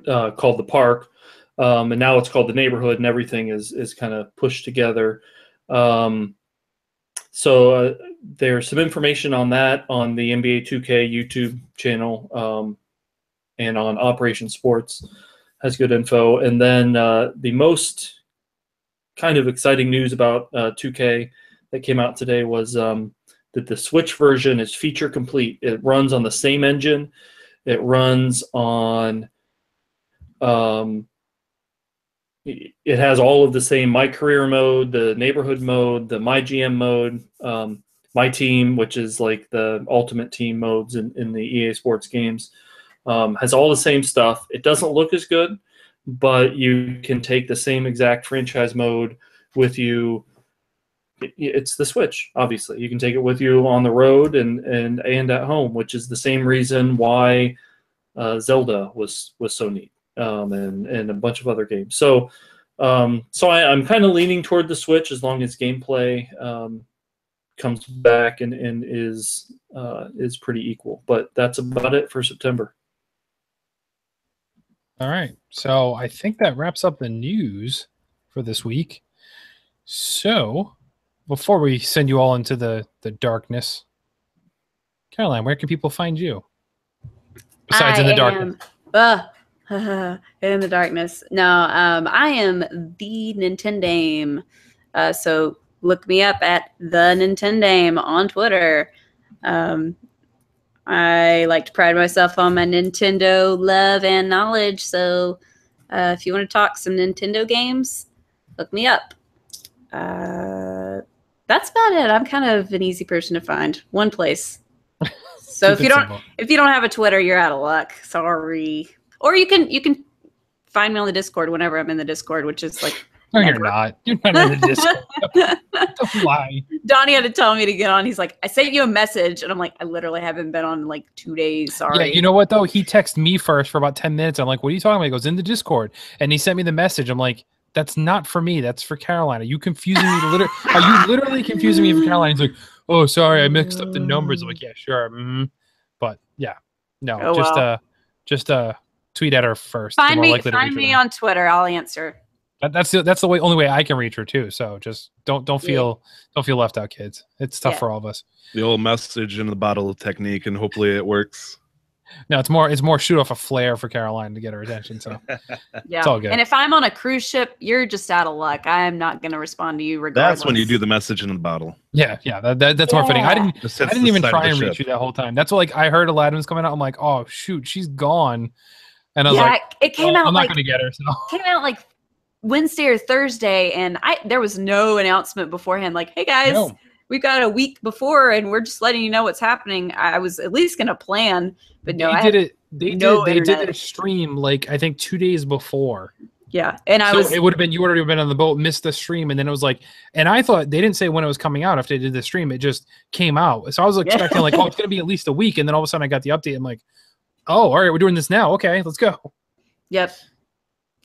called the Park, and now it's called the Neighborhood, and everything is kind of pushed together. So there's some information on that on the NBA 2K YouTube channel, and on Operation Sports has good info. And then the most kind of exciting news about 2K that came out today was that the Switch version is feature complete. It runs on the same engine. It runs on it has all of the same My Career mode, the Neighborhood mode, the My GM mode, My Team, which is like the ultimate team modes in the EA Sports games. Has all the same stuff. It doesn't look as good, but you can take the same exact franchise mode with you. It's the Switch, obviously. You can take it with you on the road and at home, which is the same reason why Zelda was so neat, and a bunch of other games. So I'm kind of leaning toward the Switch as long as gameplay comes back and is pretty equal. But that's about it for September. All right. So I think that wraps up the news for this week. So before we send you all into the darkness, Caroline, where can people find you? Besides in the darkness. In the darkness. No, I am the Nintendame. So look me up at the Nintendame on Twitter. I like to pride myself on my Nintendo love and knowledge. So if you want to talk some Nintendo games, look me up. That's about it. I'm kind of an easy person to find. One place. So if you don't have a Twitter, you're out of luck. Sorry. Or you can find me on the Discord whenever I'm in the Discord, which is like no, never. You're not. You're not in the Discord. Don't lie. Donnie had to tell me to get on. He's like, I sent you a message, and I'm like, I literally haven't been on in like 2 days. Sorry. Yeah, you know what though? He texted me first for about 10 minutes. I'm like, what are you talking about? He goes, in the Discord, and he sent me the message. I'm like, that's not for me. That's for Carolina. Are you confusing me? Are you literally confusing me for Carolina? He's like, oh, sorry, I mixed up the numbers. I'm like, yeah, sure. But yeah, no, just tweet at her first. Find me on Twitter. I'll answer. That's the only way I can reach her too. So just don't feel left out, kids. It's tough for all of us. The old message in the bottle technique, and hopefully it works. No, it's more shoot off a flare for Caroline to get her attention. So yeah, it's all good. And if I'm on a cruise ship, you're just out of luck. I am not going to respond to you regardless. That's when you do the message in the bottle. Yeah, that's more fitting. I didn't even try and reach you that whole time. That's what, like, I heard Aladdin was coming out. I'm like, oh shoot, she's gone. And I was like, it came out. I'm not like, going to get her. So came out like Wednesday or Thursday, and there was no announcement beforehand. Like, hey guys, we've got a week before, and we're just letting you know what's happening. I was at least going to plan, but no, they did their stream like I think 2 days before. Yeah, and it would have been you would have been on the boat, missed the stream, and then it was like, and I thought they didn't say when it was coming out after they did the stream. It just came out, so I was expecting like, oh, it's going to be at least a week, and then all of a sudden I got the update. I'm like, oh, all right, we're doing this now. Okay, let's go. Yep.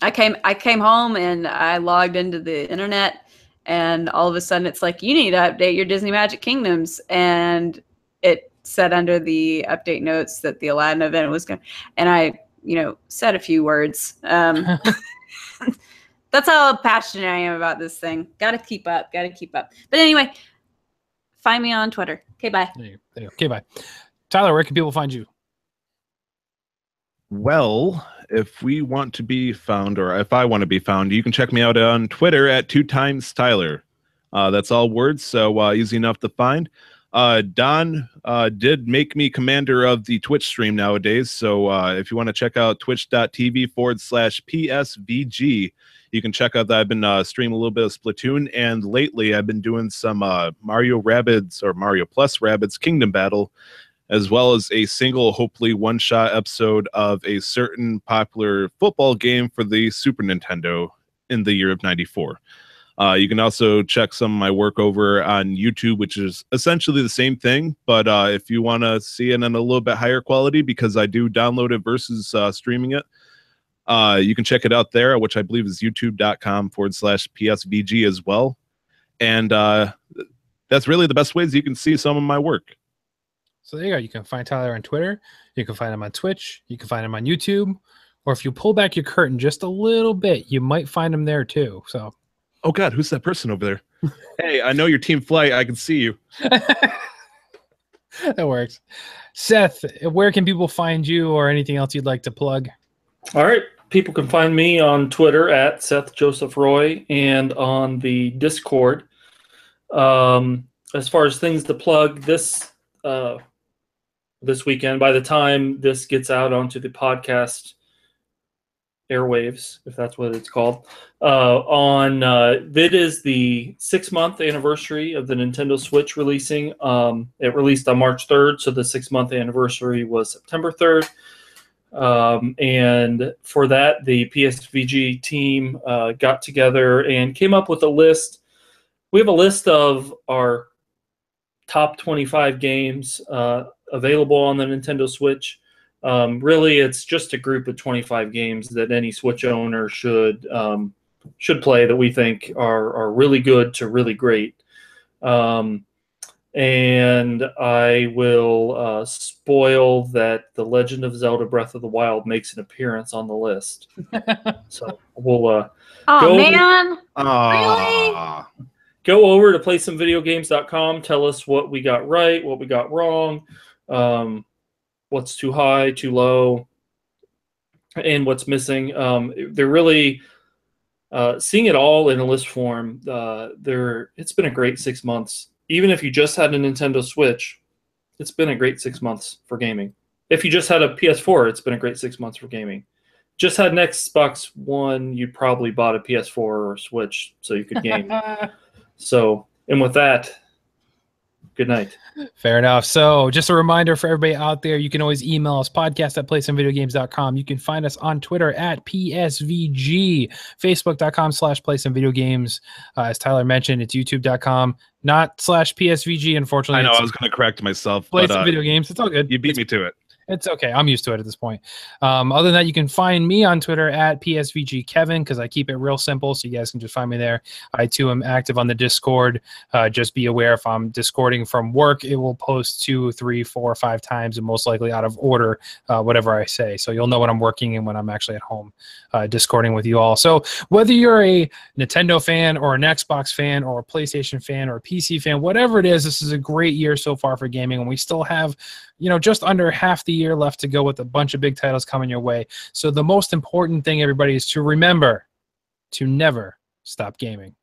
I came home and I logged into the internet, and all of a sudden it's like, you need to update your Disney Magic Kingdoms, and it said under the update notes that the Aladdin event was going, and I said a few words. That's how passionate I am about this thing. Gotta keep up. But anyway, find me on Twitter. Okay, bye. Okay, bye. Tyler, where can people find you? Well, if we want to be found, or if I want to be found, you can check me out on Twitter at 2timestyler. That's all words, so easy enough to find. Don did make me commander of the Twitch stream nowadays. So if you want to check out twitch.tv/PSVG, you can check out that. I've been streaming a little bit of Splatoon, and lately I've been doing some Mario Rabbids or Mario Plus Rabbids Kingdom Battle, as well as a single, hopefully one-shot episode of a certain popular football game for the Super Nintendo in the year of '94. You can also check some of my work over on YouTube, which is essentially the same thing, but if you want to see it in a little bit higher quality, because I do download it versus streaming it, you can check it out there, which I believe is youtube.com/PSVG as well. And that's really the best ways you can see some of my work. So there you go. You can find Tyler on Twitter. You can find him on Twitch. You can find him on YouTube. Or if you pull back your curtain just a little bit, you might find him there too. So, oh God, who's that person over there? Hey, I know your team flight. I can see you. That works. Seth, where can people find you or anything else you'd like to plug? All right. People can find me on Twitter at Seth Joseph Roy and on the Discord. As far as things to plug, this weekend, by the time this gets out onto the podcast airwaves, if that's what it's called, it is the 6-month anniversary of the Nintendo Switch releasing. It released on March 3rd, so the 6-month anniversary was September 3rd. And for that, the PSVG team got together and came up with a list. We have a list of our top 25 games available on the Nintendo Switch. Really, it's just a group of 25 games that any Switch owner should play that we think are really good to really great. And I will spoil that The Legend of Zelda Breath of the Wild makes an appearance on the list. So we'll really? Go over to playsomvideogames.com. Tell us what we got right, what we got wrong, what's too high, too low, and what's missing. They're really seeing it all in a list form. It's been a great 6 months. Even if you just had a Nintendo Switch, it's been a great 6 months for gaming. If you just had a PS4, it's been a great 6 months for gaming. Just had an Xbox One, you probably bought a PS4 or Switch so you could game. So, and with that, good night. Fair enough. So just a reminder for everybody out there, you can always email us, podcast@playsomvideogames.com. You can find us on Twitter at PSVG, Facebook.com/playsomvideogames. As Tyler mentioned, it's YouTube.com, not /PSVG, unfortunately. I know, I was going to correct myself. Play some video games. It's all good. You beat me to it. It's okay. I'm used to it at this point. Other than that, you can find me on Twitter at PSVGKevin because I keep it real simple, so you guys can just find me there. I, too, am active on the Discord. Just be aware if I'm Discording from work, it will post 2, 3, 4, 5 times, and most likely out of order, whatever I say. So you'll know when I'm working and when I'm actually at home Discording with you all. So whether you're a Nintendo fan or an Xbox fan or a PlayStation fan or a PC fan, whatever it is, this is a great year so far for gaming, and we still have just under half the year left to go with a bunch of big titles coming your way. So the most important thing, everybody, is to remember to never stop gaming.